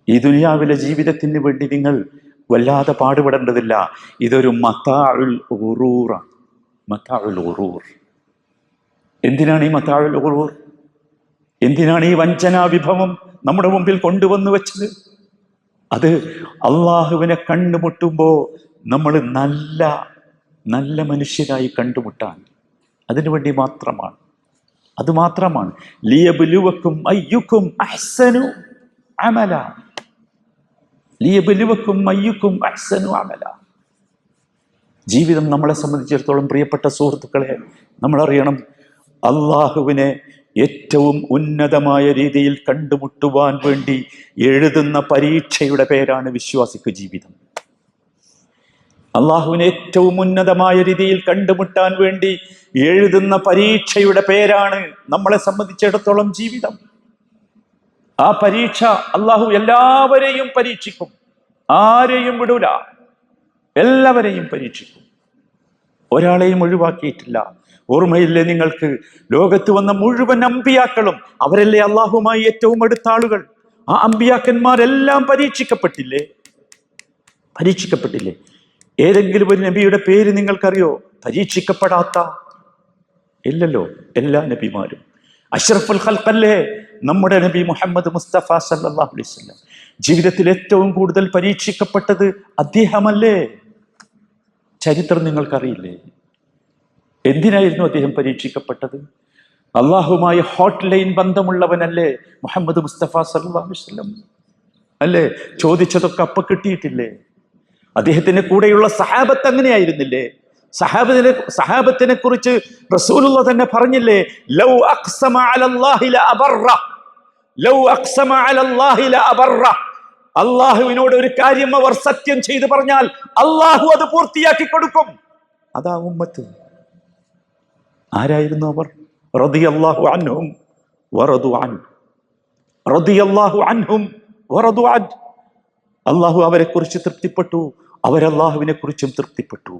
ഈ ദുനിയാവിലെ ജീവിതത്തിന് വേണ്ടി നിങ്ങൾ വല്ലാതെ പാടുപെടേണ്ടതില്ല. ഇതൊരു മതാഉൽ ഗുറൂർ. എന്തിനാണ് ഈ മതാഉൽ ഗുറൂർ? എന്തിനാണ് ഈ വഞ്ചനാ വിഭവം നമ്മുടെ മുമ്പിൽ കൊണ്ടുവന്നു വെച്ചത്? അത് അള്ളാഹുവിനെ കണ്ടുമുട്ടുമ്പോൾ നമ്മൾ നല്ല മനുഷ്യരായി കണ്ടുമുട്ടാൻ അതിനുവേണ്ടി മാത്രമാണ്. അത് മാത്രമാണ്. ലിയബ്ലുവക്കും അയ്യുക്കും അഹ്സനു അമല. ലിയബ്ലുവക്കും അയ്യുക്കും അഹ്സനു അമല. ജീവിതം നമ്മളെ സംബന്ധിച്ചിടത്തോളം പ്രിയപ്പെട്ട സുഹൃത്തുക്കളെ, നമ്മളറിയണം, അള്ളാഹുവിനെ ഏറ്റവും ഉന്നതമായ രീതിയിൽ കണ്ടുമുട്ടുവാൻ വേണ്ടി എഴുതുന്ന പരീക്ഷയുടെ പേരാണ് വിശ്വാസിക്ക് ജീവിതം. അള്ളാഹുവിനെ ഏറ്റവും ഉന്നതമായ രീതിയിൽ കണ്ടുമുട്ടാൻ വേണ്ടി എഴുതുന്ന പരീക്ഷയുടെ പേരാണ് നമ്മളെ സംബന്ധിച്ചിടത്തോളം ജീവിതം. ആ പരീക്ഷ അള്ളാഹു എല്ലാവരെയും പരീക്ഷിക്കും, ആരെയും വിടൂല, എല്ലാവരെയും പരീക്ഷിക്കും, ഒരാളെയും ഒഴിവാക്കിയിട്ടില്ല. ഓർമ്മയില്ലേ നിങ്ങൾക്ക്, ലോകത്ത് വന്ന മുഴുവൻ അമ്പിയാക്കളും അവരല്ലേ അള്ളാഹുമായി ഏറ്റവും അടുത്ത ആളുകൾ. ആ അമ്പിയാക്കന്മാരെല്ലാം പരീക്ഷിക്കപ്പെട്ടില്ലേ? പരീക്ഷിക്കപ്പെട്ടില്ലേ? ഏതെങ്കിലും ഒരു നബിയുടെ പേര് നിങ്ങൾക്കറിയോ പരീക്ഷിക്കപ്പെടാത്ത? ഇല്ലല്ലോ, എല്ലാ നബിമാരും. അഷ്റഫുൽ ഖൽഖല്ലേ നമ്മുടെ നബി മുഹമ്മദ് മുസ്തഫ സല്ലല്ലാഹു അലൈഹി വസല്ലം. ജീവിതത്തിൽ ഏറ്റവും കൂടുതൽ പരീക്ഷിക്കപ്പെട്ടത് അദ്ദേഹമല്ലേ? ചരിത്രം നിങ്ങൾക്കറിയില്ലേ? എന്തിനായിരുന്നു അദ്ദേഹം പരീക്ഷിക്കപ്പെട്ടത്? അള്ളാഹുമായി ഹോട്ട് ലൈൻ ബന്ധമുള്ളവനല്ലേ മുഹമ്മദ് മുസ്തഫ സല്ലല്ലാഹു അലൈഹി വസല്ലം? അല്ലേ? ചോദിച്ചതൊക്കെ അപ്പ കിട്ടിയിട്ടില്ലേ? അദ്ദേഹത്തിന്റെ കൂടെയുള്ള സഹാബത്ത് അങ്ങനെയായിരുന്നില്ലേ? സഹാബത്തിനെ കുറിച്ച് റസൂലുള്ള തന്നെ പറഞ്ഞില്ലേ, ലൗ അഖ്സമ അലല്ലാഹി ലഅബറ, ലൗ അഖ്സമ അലല്ലാഹി ലഅബറ. അള്ളാഹുവിനോട് ഒരു കാര്യം അവർ സത്യം ചെയ്ത് പറഞ്ഞാൽ അള്ളാഹു അത് പൂർത്തിയാക്കി കൊടുക്കും. അതാ ഉമ്മത്ത്. ആരായിരുന്നു അവർ? റളിയല്ലാഹു അൻഹും വറദു അൻഹു, റളിയല്ലാഹു അൻഹും വറദു അൻഹു. അള്ളാഹു അവരെ കുറിച്ച് തൃപ്തിപ്പെട്ടു, അവരല്ലാഹുവിനെ കുറിച്ചും തൃപ്തിപ്പെട്ടു.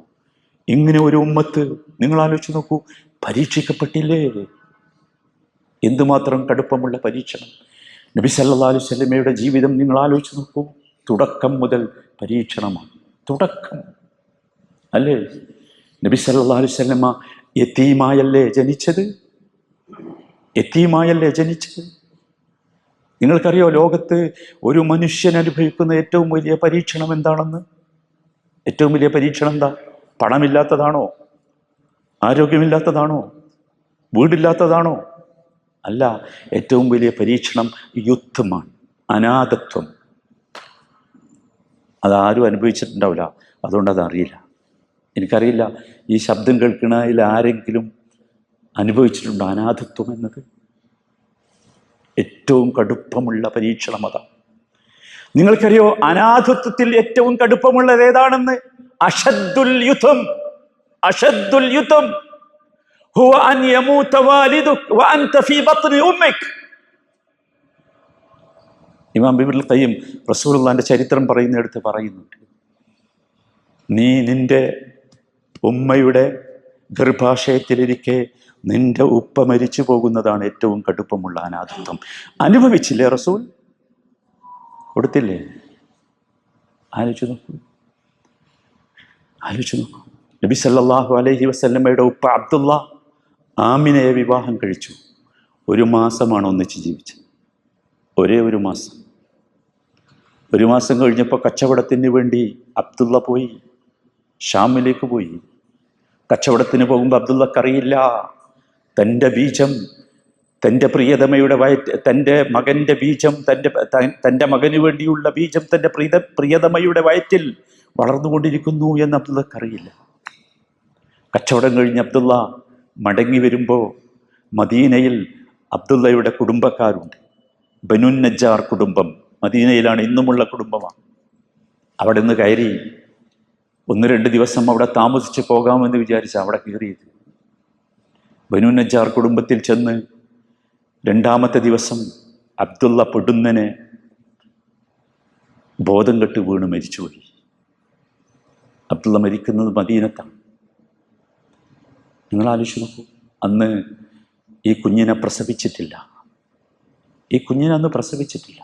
ഇങ്ങനെ ഒരു ഉമ്മത്ത് നിങ്ങൾ ആലോചിച്ച് നോക്കൂ, പരീക്ഷിക്കപ്പെട്ടില്ലേ? എന്തുമാത്രം കടുപ്പമുള്ള പരീക്ഷണം. നബി സല്ലല്ലാഹു അലൈഹി വസല്ലമയുടെ ജീവിതം നിങ്ങൾ ആലോചിച്ച് നോക്കൂ, തുടക്കം മുതൽ പരീക്ഷണമാണ്. തുടക്കം അല്ലേ? നബി സല്ലല്ലാഹു അലൈഹി വസല്ലമ യതീമായല്ലേ ജനിച്ചത്? യതീമായല്ലേ ജനിച്ചത്? നിങ്ങൾക്കറിയോ ലോകത്ത് ഒരു മനുഷ്യൻ അനുഭവിക്കുന്ന ഏറ്റവും വലിയ പരീക്ഷണം എന്താണെന്ന്? ഏറ്റവും വലിയ പരീക്ഷണം എന്താ? പണമില്ലാത്തതാണോ? ആരോഗ്യമില്ലാത്തതാണോ? വീടില്ലാത്തതാണോ? അല്ല, ഏറ്റവും വലിയ പരീക്ഷണം യുദ്ധമാണ്, അനാഥത്വം. അതാരും അനുഭവിച്ചിട്ടുണ്ടാവില്ല, അതുകൊണ്ട് അതറിയില്ല. എനിക്കറിയില്ല, ഈ ശബ്ദം കേൾക്കുന്നതിൽ ആരെങ്കിലും അനുഭവിച്ചിട്ടുണ്ടോ അനാഥത്വം എന്നത്? ഏറ്റവും കടുപ്പമുള്ള പരീക്ഷണം അതാണ്. നിങ്ങൾക്കറിയോ അനാഥത്വത്തിൽ ഏറ്റവും കടുപ്പമുള്ളത് ഏതാണെന്ന്? അഷദ്ദുൽ യുദ്ധം, അഷദ്ദുൽ യുദ്ധം ഹുവ അൻ യമൂത വാലിദുക വ അൻത ഫീ ബത്നി ഉമ്മിക. ഇമാം ഇബ്നുൽ ഖയ്യിം റസൂലുള്ളാഹിന്റെ ചരിത്രം പറയുന്നിടത്ത് പറയുന്നുണ്ട്, നീ നിന്റെ ഉമ്മയുടെ ഗർഭാശയത്തിലിരിക്കെ നിന്റെ ഉപ്പ മരിച്ചു പോകുന്നതാണ് ഏറ്റവും കടുപ്പമുള്ള അനാഥത്വം. അനുഭവിച്ചില്ലേ റസൂൽ? കൊടുത്തില്ലേ? ആലോചിച്ചു നോക്കൂ, ആലോചിച്ചു നോക്കൂ. നബി സല്ലല്ലാഹു അലൈഹി വസല്ലമയുടെ ഉപ്പ അബ്ദുള്ള ആമിനയെ വിവാഹം കഴിച്ചു. 1 മാസമാണ് ഒന്നിച്ച് ജീവിച്ചത്, ഒരേ 1 മാസം. 1 മാസം കഴിഞ്ഞപ്പോൾ കച്ചവടത്തിന് വേണ്ടി അബ്ദുള്ള പോയി, ഷാമിലേക്ക് പോയി. കച്ചവടത്തിന് പോകുമ്പോൾ അബ്ദുള്ളക്കറിയില്ല തൻ്റെ ബീജം, തൻ്റെ പ്രിയതമയുടെ തൻ്റെ മകൻ്റെ ബീജം, തൻ്റെ മകന് വേണ്ടിയുള്ള ബീജം തൻ്റെ പ്രിയതമയുടെ വയറ്റിൽ വളർന്നുകൊണ്ടിരിക്കുന്നു എന്ന് അബ്ദുള്ളക്കറിയില്ല. കച്ചവടം കഴിഞ്ഞ് അബ്ദുള്ള മടങ്ങി വരുമ്പോൾ മദീനയിൽ അബ്ദുള്ളയുടെ കുടുംബക്കാരുണ്ട്, ബനു നജ്ജാർ കുടുംബം. മദീനയിലാണ് ഇന്നുമുള്ള കുടുംബമാണ്. അവിടെ നിന്ന് കയറി 1-2 ദിവസം അവിടെ താമസിച്ച് പോകാമെന്ന് വിചാരിച്ച് അവിടെ കയറിയത്. ബനു നജ്ജാർ കുടുംബത്തിൽ ചെന്ന് 2ാമത്തെ ദിവസം അബ്ദുള്ള പൊടുന്നനെ ബോധം കെട്ട് വീണ് മരിച്ചുപോയി. അബ്ദുള്ള മരിക്കുന്നത് മദീനത്താണ്. നിങ്ങൾ ആലോചിച്ച് നോക്കൂ, അന്ന് ഈ കുഞ്ഞിനെ പ്രസവിച്ചിട്ടില്ല, ഈ കുഞ്ഞിനെ അന്ന് പ്രസവിച്ചിട്ടില്ല.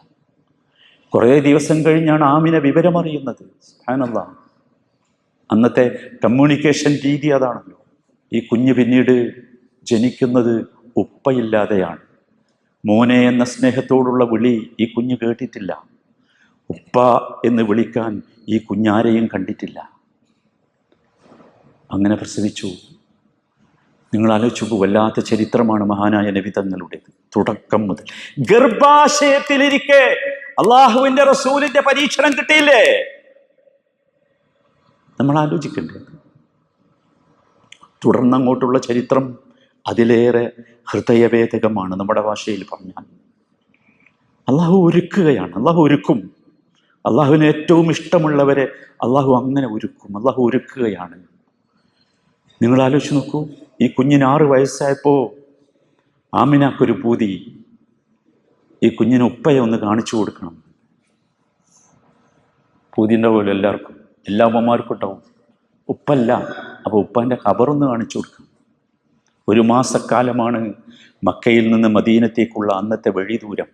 കുറേ ദിവസം കഴിഞ്ഞാണ് ആമിന വിവരമറിയുന്നത്. സുബ്ഹാനല്ലാഹ്, അന്നത്തെ കമ്മ്യൂണിക്കേഷൻ രീതി അതാണല്ലോ. ഈ കുഞ്ഞ് പിന്നീട് ജനിക്കുന്നത് ഉപ്പയില്ലാതെയാണ്. മോനെ എന്ന സ്നേഹത്തോടുള്ള വിളി ഈ കുഞ്ഞ് കേട്ടിട്ടില്ല. ഉപ്പ എന്ന് വിളിക്കാൻ ഈ കുഞ്ഞാരെയും കണ്ടിട്ടില്ല. അങ്ങനെ പ്രസവിച്ചു. നിങ്ങൾ ആലോചിച്ചു, വല്ലാത്ത ചരിത്രമാണ് മഹാനായ നബി തങ്ങളുടേത്. തുടക്കം മുതൽ ഗർഭാശയത്തിലിരിക്കെ അള്ളാഹുവിന്റെ റസൂലിന്റെ പരീക്ഷണം കിട്ടിയില്ലേ? നമ്മൾ ആലോചിക്കേണ്ടത്. തുടർന്നങ്ങോട്ടുള്ള ചരിത്രം അതിലേറെ ഹൃദയഭേദകമാണ്. നമ്മുടെ ഭാഷയിൽ പറഞ്ഞാൽ അള്ളാഹു ഒരുക്കുകയാണ്. അള്ളാഹു ഒരുക്കും. അള്ളാഹുവിന് ഏറ്റവും ഇഷ്ടമുള്ളവരെ അള്ളാഹു അങ്ങനെ ഒരുക്കും. അള്ളാഹു ഒരുക്കുകയാണ്. നിങ്ങൾ ആലോചിച്ച് നോക്കൂ, ഈ കുഞ്ഞിന് 6 വയസ്സായപ്പോൾ ആമിനാക്കൊരു പൂതി, ഈ കുഞ്ഞിന് ഉപ്പയെ ഒന്ന് കാണിച്ചു കൊടുക്കണം. പൂതിൻ്റെ പോലെ എല്ലാവർക്കും, എല്ലാ അമ്മമാർക്കും ഉണ്ടാവും. ഉപ്പല്ല, അപ്പോൾ ഉപ്പാൻ്റെ ഖബറൊന്ന് കാണിച്ചു കൊടുക്കണം. 1 മാസക്കാലമാണ് മക്കയിൽ നിന്ന് മദീനത്തേക്കുള്ള അന്നത്തെ വഴി ദൂരം.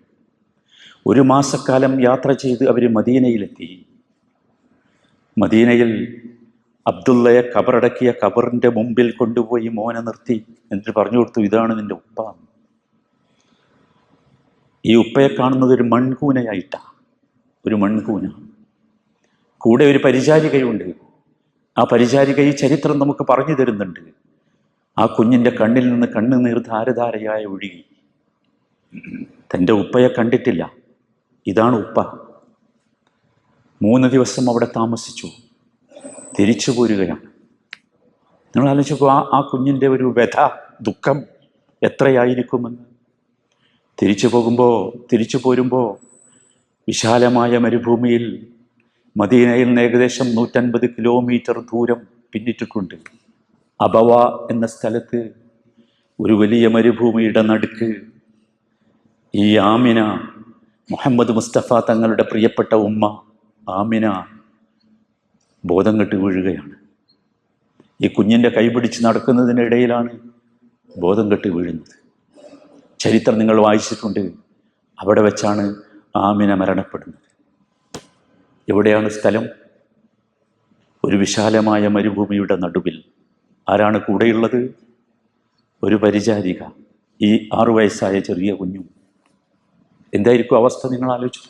1 മാസക്കാലം യാത്ര ചെയ്ത് അവർ മദീനയിലെത്തി. മദീനയിൽ അബ്ദുള്ളയെ ഖബറടക്കിയ ഖബറിൻ്റെ മുമ്പിൽ കൊണ്ടുപോയി മോനെ നിർത്തി. എന്നിട്ട് പറഞ്ഞു കൊടുത്തു, ഇതാണ് നിന്റെ ഉപ്പ. ഈ ഉപ്പയെ കാണുന്നത് ഒരു മൺകൂനയായിട്ടാണ്. ഒരു മൺകൂന. കൂടെ ഒരു പരിചാരികയുണ്ട്. ആ പരിചാരിക ഈ ചരിത്രം നമുക്ക് പറഞ്ഞു തരുന്നുണ്ട്. ആ കുഞ്ഞിൻ്റെ കണ്ണിൽ നിന്ന് കണ്ണുനീർ ധാരധാരയായി ഒഴുകി. തൻ്റെ ഉപ്പയെ കണ്ടിട്ടില്ല. ഇതാണ് ഉപ്പ. 3 ദിവസം അവിടെ താമസിച്ചു. തിരിച്ചു പോരുകയാണ്. നിങ്ങൾ ആലോചിച്ചു ആ കുഞ്ഞിൻ്റെ ഒരു വ്യഥ, ദുഃഖം എത്രയായിരിക്കുമെന്ന്. തിരിച്ചു പോരുമ്പോൾ വിശാലമായ മരുഭൂമിയിൽ മദീനയിൽ നിന്ന് ഏകദേശം 150 കിലോമീറ്റർ ദൂരം പിന്നിട്ടിട്ടുണ്ട്. അബവ എന്ന സ്ഥലത്ത് ഒരു വലിയ മരുഭൂമിയുടെ നടുക്ക് ഈ ആമിന, മുഹമ്മദ് മുസ്തഫ തങ്ങളുടെ പ്രിയപ്പെട്ട ഉമ്മ ആമിന ബോധം കെട്ട് വീഴുകയാണ്. ഈ കുഞ്ഞിൻ്റെ കൈപിടിച്ച് നടക്കുന്നതിനിടയിലാണ് ബോധം കെട്ട് വീഴുന്നത്. ചരിത്രം നിങ്ങൾ വായിച്ചിട്ടുണ്ട്. അവിടെ വെച്ചാണ് ആമിന മരണപ്പെടുന്നത്. എവിടെയാണ് സ്ഥലം? ഒരു വിശാലമായ മരുഭൂമിയുടെ നടുവിൽ. ആരാണ് കൂടെയുള്ളത്? ഒരു പരിചാരിക, ഈ 6 വയസ്സായ ചെറിയ കുഞ്ഞും. എന്തായിരിക്കും അവസ്ഥ? നിങ്ങൾ ആലോചിച്ചു.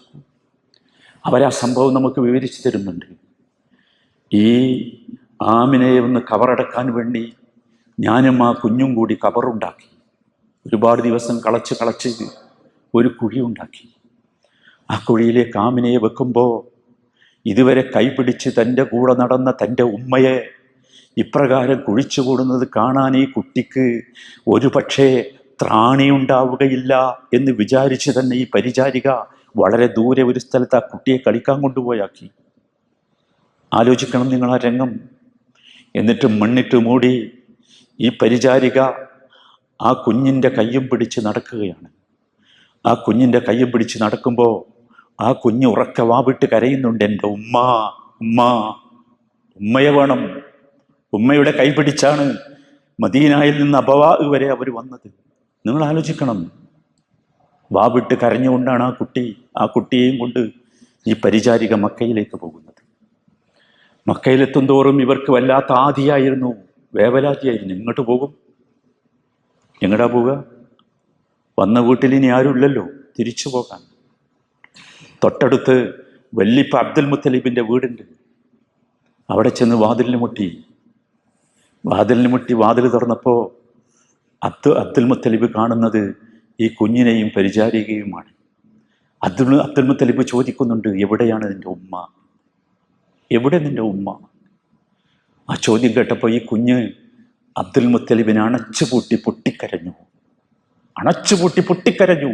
അവരാ സംഭവം നമുക്ക് വിവരിച്ചു തരുന്നുണ്ട്. ഈ ആമിനയെ ഒന്ന് കബറടക്കാൻ വേണ്ടി ഞാനും ആ കുഞ്ഞും കൂടി കബറുണ്ടാക്കി. ഒരുപാട് ദിവസം കളച്ച് ഒരു കുഴി ഉണ്ടാക്കി. ആ കുഴിയിലേക്ക് ആമിനയെ വെക്കുമ്പോൾ ഇതുവരെ കൈപിടിച്ച് തൻ്റെ കൂടെ നടന്ന തൻ്റെ ഉമ്മയെ ഇപ്രകാരം കുഴിച്ചു കൂടുന്നത് കാണാൻ ഈ കുട്ടിക്ക് ഒരു പക്ഷേ ത്രാണിയുണ്ടാവുകയില്ല എന്ന് വിചാരിച്ച് തന്നെ ഈ പരിചാരിക വളരെ ദൂരെ ഒരു സ്ഥലത്ത് ആ കുട്ടിയെ കളിക്കാൻ കൊണ്ടുപോയാക്കി. ആലോചിക്കണം നിങ്ങൾ ആ രംഗം. എന്നിട്ട് മണ്ണിട്ട് മൂടി ഈ പരിചാരിക ആ കുഞ്ഞിൻ്റെ കയ്യും പിടിച്ച് നടക്കുകയാണ്. ആ കുഞ്ഞിൻ്റെ കയ്യും പിടിച്ച് നടക്കുമ്പോൾ ആ കുഞ്ഞ് ഉറക്കെ വാവിട്ട് കരയുന്നുണ്ട്, എൻ്റെ ഉമ്മ, ഉമ്മ, ഉമ്മയെ വേണം. ഉമ്മയുടെ കൈ പിടിച്ചാണ് മദീനയിൽ നിന്ന് അബവാ വരെ അവർ വന്നത്. നിങ്ങൾ ആലോചിക്കണം. വാവിട്ട് കരഞ്ഞുകൊണ്ടാണ് ആ കുട്ടിയെയും കൊണ്ട് ഈ പരിചാരിക മക്കയിലേക്ക് പോകുന്നത്. മക്കയിലെത്തും തോറും ഇവർക്ക് വല്ലാത്ത ആദിയായിരുന്നു, വേവലാതിയായിരുന്നു. ഇങ്ങോട്ട് പോകും, എങ്ങടാ പോവുക? വന്ന വീട്ടിൽ ഇനി ആരുമില്ലല്ലോ, തിരിച്ചു പോകാൻ. തൊട്ടടുത്ത് വല്ലിപ്പ അബ്ദുൽ മുത്തലിബിൻ്റെ വീടുണ്ട്. അവിടെ ചെന്ന് വാതിലിന് മുട്ടി. വാതിൽ തുറന്നപ്പോൾ അബ്ദുൽ മുത്തലിബ് കാണുന്നത് ഈ കുഞ്ഞിനെയും പരിചാരികയുമാണ്. അബ്ദുൽ മുത്തലിബ് ചോദിക്കുന്നുണ്ട്, എവിടെയാണ് നിൻ്റെ ഉമ്മ? എവിടെ നിൻ്റെ ഉമ്മ? ആ ചോദ്യം കേട്ടപ്പോൾ ഈ കുഞ്ഞ് അബ്ദുൽ മുത്തലിബിനെ അണച്ചുപൂട്ടി പൊട്ടിക്കരഞ്ഞു.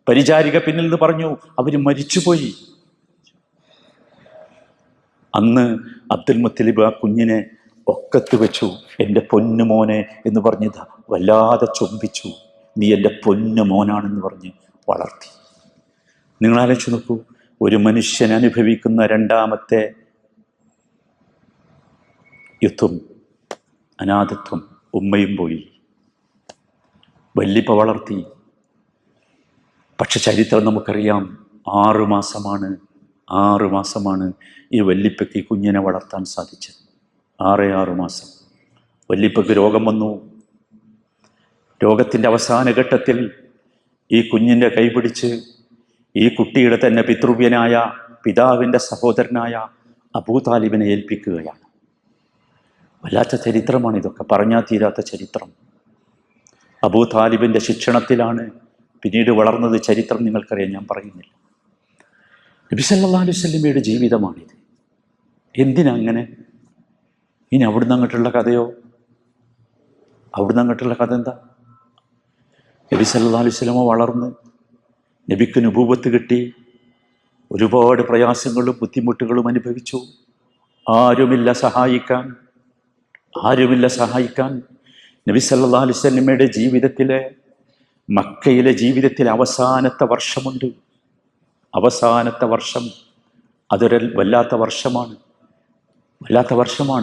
പരിചാരിക പിന്നിൽ നിന്ന് പറഞ്ഞു, അവർ മരിച്ചുപോയി. അന്ന് അബ്ദുൽ മുത്തലിബ് ആ കുഞ്ഞിനെ ഒക്കത്ത് വെച്ചു. എൻ്റെ പൊന്നു മോനെ എന്ന് പറഞ്ഞത് വല്ലാതെ ചുംബിച്ചു. നീ എൻ്റെ പൊന്നു മോനാണെന്ന് പറഞ്ഞ് വളർത്തി. നിങ്ങൾ ആലോചിച്ച് നോക്കൂ, ഒരു മനുഷ്യൻ അനുഭവിക്കുന്ന 2ാമത്തെ യുദ്ധം, അനാഥത്വം. ഉമ്മയും പോയി, വല്ലിപ്പ വളർത്തി. പക്ഷെ ചരിത്രം നമുക്കറിയാം, 6 മാസമാണ് ഈ വല്ലിപ്പയ്ക്ക് ഈ കുഞ്ഞിനെ വളർത്താൻ സാധിച്ചത്. 6 മാസം. വല്ലിപ്പയ്ക്ക് രോഗം വന്നു. രോഗത്തിൻ്റെ അവസാന ഘട്ടത്തിൽ ഈ കുഞ്ഞിൻ്റെ കൈപിടിച്ച് ഈ കുട്ടിയുടെ തന്നെ പിതൃവ്യനായ പിതാവിൻ്റെ സഹോദരനായ അബൂ താലിബിനെ ഏൽപ്പിക്കുകയാണ്. വല്ലാത്ത ചരിത്രമാണ് ഇതൊക്കെ, പറഞ്ഞാൽ തീരാത്ത ചരിത്രം. അബൂ താലിബിൻ്റെ ശിക്ഷണത്തിലാണ് പിന്നീട് വളർന്നത്. ചരിത്രം നിങ്ങൾക്കറിയാം, ഞാൻ പറയുന്നില്ല. നബി സല്ലല്ലാഹു അലൈഹി വസല്ലമയുടെ ജീവിതമാണിത്. എന്തിനാ അങ്ങനെ? ഇനി അവിടുന്ന് അങ്ങോട്ടുള്ള കഥയോ? അവിടുന്ന് അങ്ങോട്ടുള്ള കഥ എന്താ? നബി സല്ലല്ലാഹു അലൈഹി വസല്ലമ വളർന്ന് നബിക്ക് നുബൂവത്ത് കിട്ടി, ഒരുപാട് പ്രയാസങ്ങളും ബുദ്ധിമുട്ടുകളും അനുഭവിച്ചു. ആരുമില്ല സഹായിക്കാൻ. നബി സല്ലല്ലാഹു അലൈഹി വസല്ലമയുടെ ജീവിതത്തിലെ, മക്കയിലെ ജീവിതത്തിലെ അവസാനത്തെ വർഷമുണ്ട്. അവസാനത്തെ വർഷം അതൊരു വല്ലാത്ത വർഷമാണ്.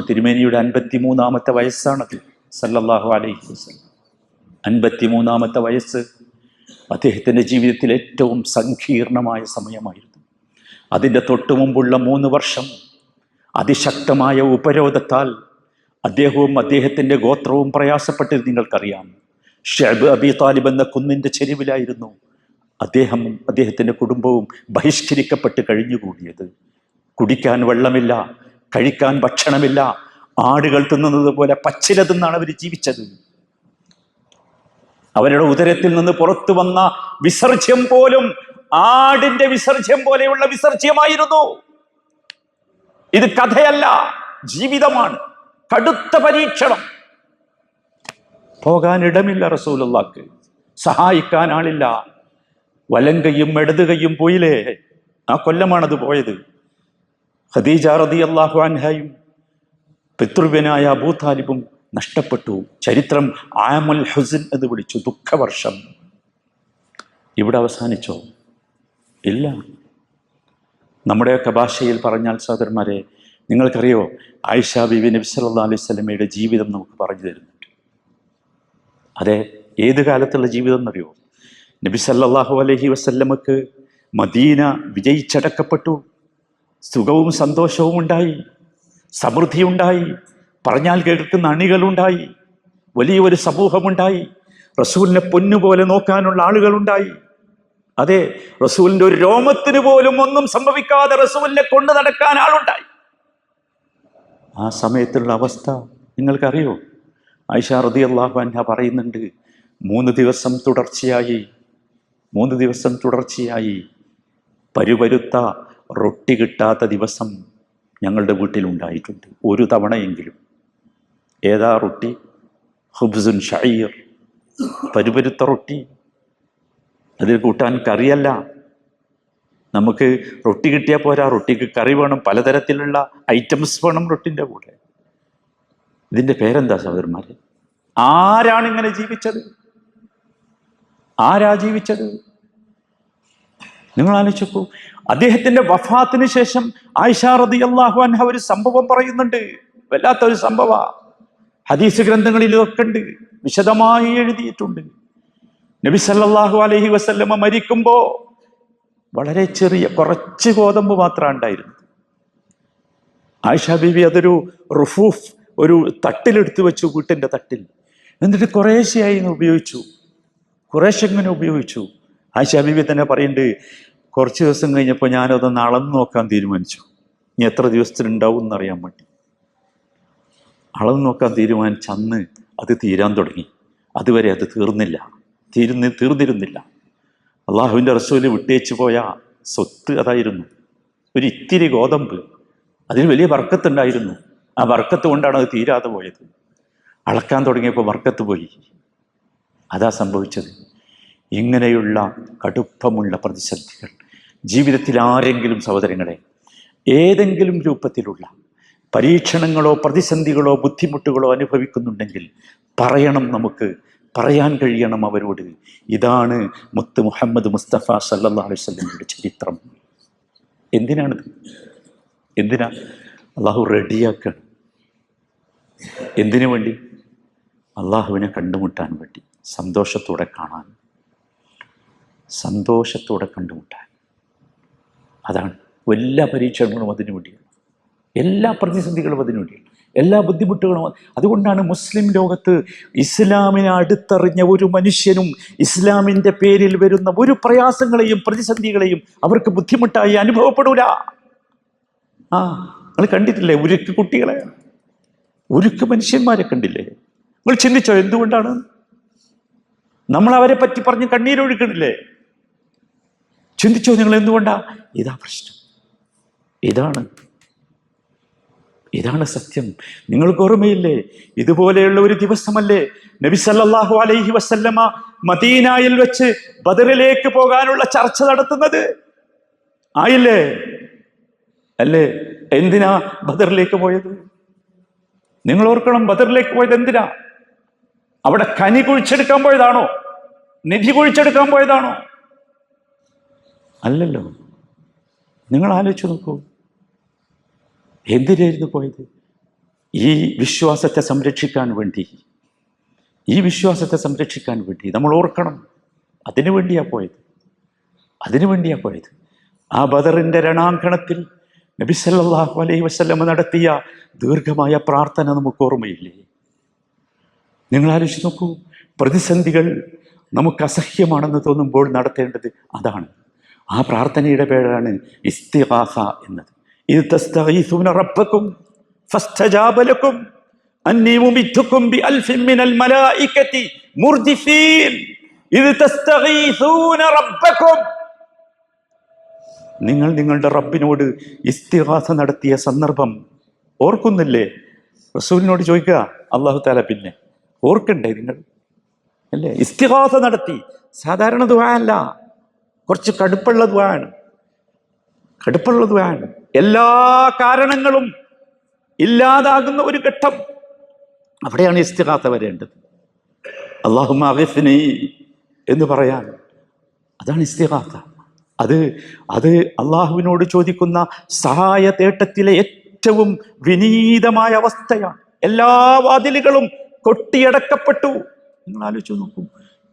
തിരുമേനിയുടെ 53-ാമത്തെ വയസ്സാണത്. സല്ലല്ലാഹു അലൈഹി വസല്ലം 53-ാമത്തെ വയസ്സ് അദ്ദേഹത്തിൻ്റെ ജീവിതത്തിൽ ഏറ്റവും സങ്കീർണമായ സമയമായിരുന്നു. അതിൻ്റെ തൊട്ടു മുമ്പുള്ള 3 വർഷം അതിശക്തമായ ഉപരോധത്താൽ അദ്ദേഹവും അദ്ദേഹത്തിൻ്റെ ഗോത്രവും പ്രയാസപ്പെട്ടത് നിങ്ങൾക്കറിയാം. ഷഅബ് അബി താലിബ് എന്ന കുന്നിൻ്റെ ചെരുവിലായിരുന്നു അദ്ദേഹവും അദ്ദേഹത്തിൻ്റെ കുടുംബവും ബഹിഷ്കരിക്കപ്പെട്ട് കഴിഞ്ഞുകൂടിയത്. കുടിക്കാൻ വെള്ളമില്ല, കഴിക്കാൻ ഭക്ഷണമില്ല, ആടുകൾ തിന്നുന്നത് പോലെ പച്ചില തിന്നാണ് അവർ ജീവിച്ചത്. അവരുടെ ഉദരത്തിൽ നിന്ന് പുറത്തു വന്ന വിസർജ്യം പോലും ആടിന്റെ വിസർജ്യം പോലെയുള്ള വിസർജ്യമായിരുന്നു. ഇത് കഥയല്ല, ജീവിതമാണ്. കടുത്ത പരീക്ഷണം. പോകാൻ ഇടമില്ല റസൂലുള്ളാഹിക്ക്, സഹായിക്കാൻ ആളില്ല. വലങ്കയും ഇടതുകയും പോയില്ലേ? ആ കൊല്ലമാണത് പോയത്. ഖദീജ റളിയല്ലാഹു അൻഹയും പിതൃവ്യനായ അബൂ താലിബും നഷ്ടപ്പെട്ടു. ചരിത്രം ആമുൽ ഹുസ്ൻ എന്ന് വിളിച്ചു, ദുഃഖവർഷം. ഇവിടെ അവസാനിച്ചോ? ഇല്ല. നമ്മുടെയൊക്കെ ഭാഷയിൽ പറഞ്ഞാൽ സഹോദരന്മാരെ, നിങ്ങൾക്കറിയോ, ആയിഷ ബീവി നബി സല്ലല്ലാഹു അലൈഹി വസല്ലമയുടെ ജീവിതം നമുക്ക് പറഞ്ഞു തരുന്നുണ്ട്. അതെ, ഏത് കാലത്തുള്ള ജീവിതം എന്നറിയോ? നബി സല്ലല്ലാഹു അലൈഹി വസല്ലമക്ക് മദീന വിജയിച്ചടക്കപ്പെട്ടു. സുഖവും സന്തോഷവും ഉണ്ടായി, സമൃദ്ധിയുണ്ടായി, പറഞ്ഞാൽ കേൾക്കുന്ന അണികളുണ്ടായി, വലിയൊരു സമൂഹമുണ്ടായി, റസൂലിനെ പൊന്നുപോലെ നോക്കാനുള്ള ആളുകളുണ്ടായി. അതെ, റസൂലിൻ്റെ ഒരു രോമത്തിന് പോലും ഒന്നും സംഭവിക്കാതെ റസൂലിനെ കൊണ്ടു നടക്കാൻ ആളുണ്ടായി. ആ സമയത്തുള്ള അവസ്ഥ നിങ്ങൾക്കറിയോ? ആയിഷ റളിയല്ലാഹു അൻഹ പറയുന്നുണ്ട്, 3 ദിവസം തുടർച്ചയായി പരുപരുത്ത റൊട്ടി കിട്ടാത്ത ദിവസം ഞങ്ങളുടെ വീട്ടിലുണ്ടായിട്ടുണ്ട്, ഒരു തവണയെങ്കിലും. ഏതാ റൊട്ടി? ഖുബ്സുൻ ഷഈർ, പരുപരുത്ത റൊട്ടി. അതിൽ കൂട്ടാൻ കറിയല്ല. നമുക്ക് റൊട്ടി കിട്ടിയാൽ പോരാ, റൊട്ടിക്ക് കറി വേണം, പലതരത്തിലുള്ള ഐറ്റംസ് വേണം റൊട്ടിൻ്റെ കൂടെ. ഇതിൻ്റെ പേരെന്താ സഹോദരന്മാരെ? ആരാണ് ഇങ്ങനെ ജീവിച്ചത്? ആരാ ജീവിച്ചത്? നിങ്ങൾ ആലോചിക്കൂ. അദ്ദേഹത്തിന്റെ വഫാത്തിന് ശേഷം ആയിഷ റളിയല്ലാഹു അൻഹ ഒരു സംഭവം പറയുന്നുണ്ട്, വല്ലാത്തൊരു സംഭവ. ഹദീസ് ഗ്രന്ഥങ്ങളിൽ ഇതൊക്കെ ഉണ്ട്, വിശദമായി എഴുതിയിട്ടുണ്ട്. നബി സല്ലല്ലാഹു അലൈഹി വസല്ലമ മരിക്കുമ്പോൾ വളരെ കുറച്ച് ഗോതമ്പ് മാത്രമാണ് ഉണ്ടായിരുന്നത്. ആയിഷ ബീവി അതൊരു റുഫൂഫ്, ഒരു തട്ടിലെടുത്ത് വെച്ചു, വീട്ടിൻ്റെ തട്ടിൽ. എന്നിട്ട് കുറേശ്ശെയായി ഉപയോഗിച്ചു. ആയിഷ ബീവി തന്നെ പറയുന്നുണ്ട്, കുറച്ച് ദിവസം കഴിഞ്ഞപ്പോൾ ഞാനതൊന്ന് അളന്ന് നോക്കാൻ തീരുമാനിച്ചു. ഇനി എത്ര ദിവസത്തിനുണ്ടാവും എന്നറിയാൻ വേണ്ടി അളന്ന് നോക്കാൻ തീരുമാനിച്ച് അന്ന് അത് തീരാൻ തുടങ്ങി. അതുവരെ അത് തീർന്നിരുന്നില്ല. അള്ളാഹുവിൻ്റെ റസൂല് വിട്ടേച്ചു പോയ സ്വത്ത് അതായിരുന്നു, ഒരു ഇത്തിരി ഗോതമ്പ്. അതിന് വലിയ ബർക്കത്തുണ്ടായിരുന്നു. ആ ബർക്കത്ത് കൊണ്ടാണ് അത് തീരാതെ പോയത്. അളക്കാൻ തുടങ്ങിയപ്പോൾ ബർക്കത്ത് പോയി. അതാ സംഭവിച്ചത്. ഇങ്ങനെയുള്ള കടുപ്പമുള്ള പ്രതിസന്ധികൾ ജീവിതത്തിൽ ആരെങ്കിലും സഹോദരങ്ങളെ ഏതെങ്കിലും രൂപത്തിലുള്ള പരീക്ഷണങ്ങളോ പ്രതിസന്ധികളോ ബുദ്ധിമുട്ടുകളോ അനുഭവിക്കുന്നുണ്ടെങ്കിൽ നമുക്ക് പറയാൻ കഴിയണം അവരോട്, ഇതാണ് മുത്ത് മുഹമ്മദ് മുസ്തഫ സല്ലല്ലാഹു അലൈഹി വസല്ലമയുടെ ചരിത്രം. എന്തിനാ അള്ളാഹു റെഡിയാക്കണം? എന്തിനു വേണ്ടി? അള്ളാഹുവിനെ കണ്ടുമുട്ടാൻ വേണ്ടി, സന്തോഷത്തോടെ കണ്ടുമുട്ടാൻ. അതാണ് എല്ലാ പരീക്ഷണങ്ങളും അതിനു വേണ്ടിയാണ്, എല്ലാ പ്രതിസന്ധികളും അതിനു വേണ്ടിയാണ്, എല്ലാ ബുദ്ധിമുട്ടുകളും. അതുകൊണ്ടാണ് മുസ്ലിം ലോകത്ത് ഇസ്ലാമിനെ അടുത്തറിഞ്ഞ ഒരു മനുഷ്യനും ഇസ്ലാമിൻ്റെ പേരിൽ വരുന്ന ഒരു പ്രയാസങ്ങളെയും പ്രതിസന്ധികളെയും അവർക്ക് ബുദ്ധിമുട്ടായി അനുഭവപ്പെടൂല. നിങ്ങൾ കണ്ടിട്ടില്ലേ ഉരുക്ക് കുട്ടികളെ, ഉരുക്ക് മനുഷ്യന്മാരെ കണ്ടില്ലേ? നിങ്ങൾ ചിന്തിച്ചോ എന്തുകൊണ്ടാണ്? നമ്മൾ അവരെ പറ്റി പറഞ്ഞ് കണ്ണീരൊഴുക്കണില്ലേ? ചിന്തിച്ചോ നിങ്ങൾ എന്തുകൊണ്ടാ? ഇതാ പ്രശ്നം. ഇതാണ് സത്യം. നിങ്ങൾക്ക് ഓർമ്മയില്ലേ, ഇതുപോലെയുള്ള ഒരു ദിവസമല്ലേ നബി സല്ലല്ലാഹു അലൈഹി വസല്ലമ മദീനയിൽ വെച്ച് ബദറിലേക്ക് പോകാനുള്ള ചർച്ച നടത്തുന്നത്? ആയില്ലേ? അല്ലേ? എന്തിനാ ബദറിലേക്ക് പോയത്? നിങ്ങൾ ഓർക്കണം, ബദറിലേക്ക് പോയത് എന്തിനാ? അവിടെ കനി കുഴിച്ചെടുക്കാൻ പോയതാണോ? നിധി കുഴിച്ചെടുക്കാൻ പോയതാണോ? അല്ലല്ലോ. നിങ്ങൾ ആലോചിച്ച് നോക്കൂ, എന്തിനായിരുന്നു പോയത്? ഈ വിശ്വാസത്തെ സംരക്ഷിക്കാൻ വേണ്ടി, നമ്മൾ ഓർക്കണം, അതിനു വേണ്ടിയാ പോയത്. ആ ബദറിന്റെ രണാങ്കണത്തിൽ നബി സല്ലല്ലാഹു അലൈഹി വസല്ലമ നടത്തിയ ദീർഘമായ പ്രാർത്ഥന നമുക്ക് ഓർമ്മയില്ലേ? നിങ്ങൾ ആലോചിച്ച് നോക്കൂ, പ്രതിസന്ധികൾ നമുക്ക് അസഹ്യമാണെന്ന് തോന്നുമ്പോൾ നടത്തേണ്ടത് അതാണ്. ആ പ്രാർത്ഥനയുടെ പേരാണ് ഇസ്തിഗാസ എന്നത്. ഇദ് തസ്തഗീസുന റബ്ബക്കും ഫസ്തജാബ ലക്കും അന്നി മുമിദ്ദുക്കും ബിഅൽഫിൻ മിനൽ മലായികതി മുർദിഫീൻ. ഇദ് തസ്തഗീസുന റബ്ബക്കും, നിങ്ങൾ നിങ്ങളുടെ റബ്ബിനോട് ഇസ്തിഗാസ നടത്തിയ സന്ദർഭം ഓർക്കുന്നില്ലേ? റസൂലിനോട് ചോദിക്കുക അല്ലാഹു തആല, പിന്നെ ഓർക്കണ്ടേ നിങ്ങൾ? അല്ലേ? ഇസ്തിഗാസ നടത്തി. സാധാരണ ദുആ അല്ല, കുറച്ച് കടുപ്പുള്ള ദുആണ്. എല്ലാ കാരണങ്ങളും ഇല്ലാതാകുന്ന ഒരു ഘട്ടം, അവിടെയാണ് ഇസ്തിഗാസ വരേണ്ടത്. അല്ലാഹുമ്മ അഗ്ഫിനി എന്ന് പറയാൻ, അതാണ് ഇസ്തിഗാസ. അത് അള്ളാഹുവിനോട് ചോദിക്കുന്ന സഹായ തേട്ടത്തിലെ ഏറ്റവും വിനീതമായ അവസ്ഥയാണ്. എല്ലാ വാതിലുകളും കൊട്ടിയടക്കപ്പെട്ടു. നിങ്ങൾ ആലോചിച്ച് നോക്കൂ,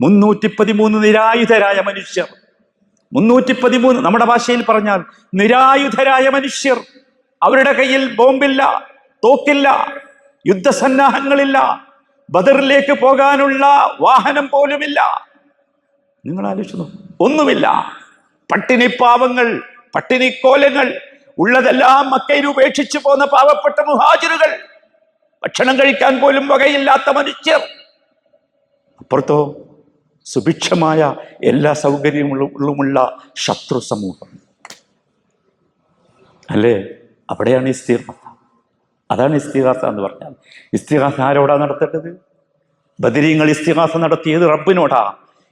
313 നിരായുധരായ മനുഷ്യർ, 313, നമ്മുടെ ഭാഷയിൽ പറഞ്ഞാൽ നിരായുധരായ മനുഷ്യർ. അവരുടെ കയ്യിൽ ബോംബില്ല, തോക്കില്ല, യുദ്ധസന്നാഹങ്ങളില്ല, ബദറിലേക്ക് പോകാനുള്ള വാഹനം പോലുമില്ല. നിങ്ങൾ ആലോചിച്ചു നോക്കൂ, ഒന്നുമില്ല. പട്ടിണി പാവങ്ങൾ, പട്ടിണിക്കോലങ്ങൾ, ഉള്ളതെല്ലാം മക്കയിൽ ഉപേക്ഷിച്ചു പോന്ന പാവപ്പെട്ട മുഹാജിറുകൾ, ഭക്ഷണം കഴിക്കാൻ പോലും വകയില്ലാത്ത മനുഷ്യർ. അപ്പുറത്തോ സുഭിക്ഷമായ എല്ലാ സൗകര്യങ്ങളുമുള്ള ശത്രു സമൂഹം. അല്ലേ? അവിടെയാണ് ഇസ്തിഗാസ. അതാണ് ഇസ്തിഗാസ എന്ന് പറഞ്ഞാൽ. ഇസ്തിഗാസ ആരോടാ നടത്തേണ്ടത്? ബദരീങ്ങൾ ഇസ്തിഗാസ നടത്തിയത് റബ്ബിനോടാ.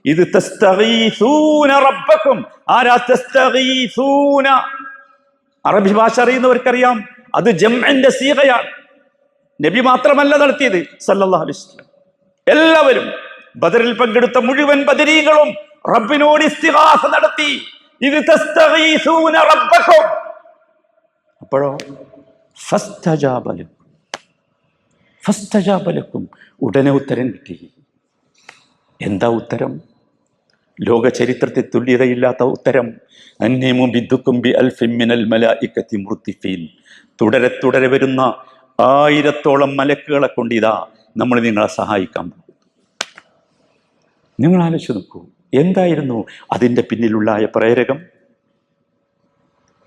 ഇത് തസ്തഗീസൂന റബ്ബക്കും. ആരാ തസ്തഗീസൂന? അറബി ഭാഷ അറിയുന്നവർക്കറിയാം, അത് ജംഇന്റെ സീഗയാണ്. നബി മാത്രമല്ല നടത്തിയത്, സല്ലല്ലാഹു അലൈഹി വസല്ലം. എല്ലാവരും, ബദറിൽ പങ്കെടുത്ത മുഴുവൻ ബദരീങ്ങളും റബ്ബിനോട് ഇസ്തിഗാസ നടത്തി. ഇത് തസ്തഗീസൂന റബ്ബക്കും. അപ്പോഴോ ഫസ്തജാബ ലക്കും, ഉടനെ ഉത്തരം കിട്ടി. എന്താ ഉത്തരം? ലോക ചരിത്രത്തിൽ തുല്യതയില്ലാത്ത ഉത്തരം. അന്നീ മുമിദ്ദുക്കും ബിഅൽഫിൻ മിനൽ മലായികതി മുർദിഫീൻ. തുടരെ വരുന്ന 1000ഓളം മലക്കുകളെ കൊണ്ട് ഇതാ നമ്മൾ നിങ്ങളെ സഹായിക്കാൻ പോകും. നിങ്ങൾ ആലോചിച്ച് നോക്കൂ, എന്തായിരുന്നു അതിൻ്റെ പിന്നിലുള്ള പ്രേരകം?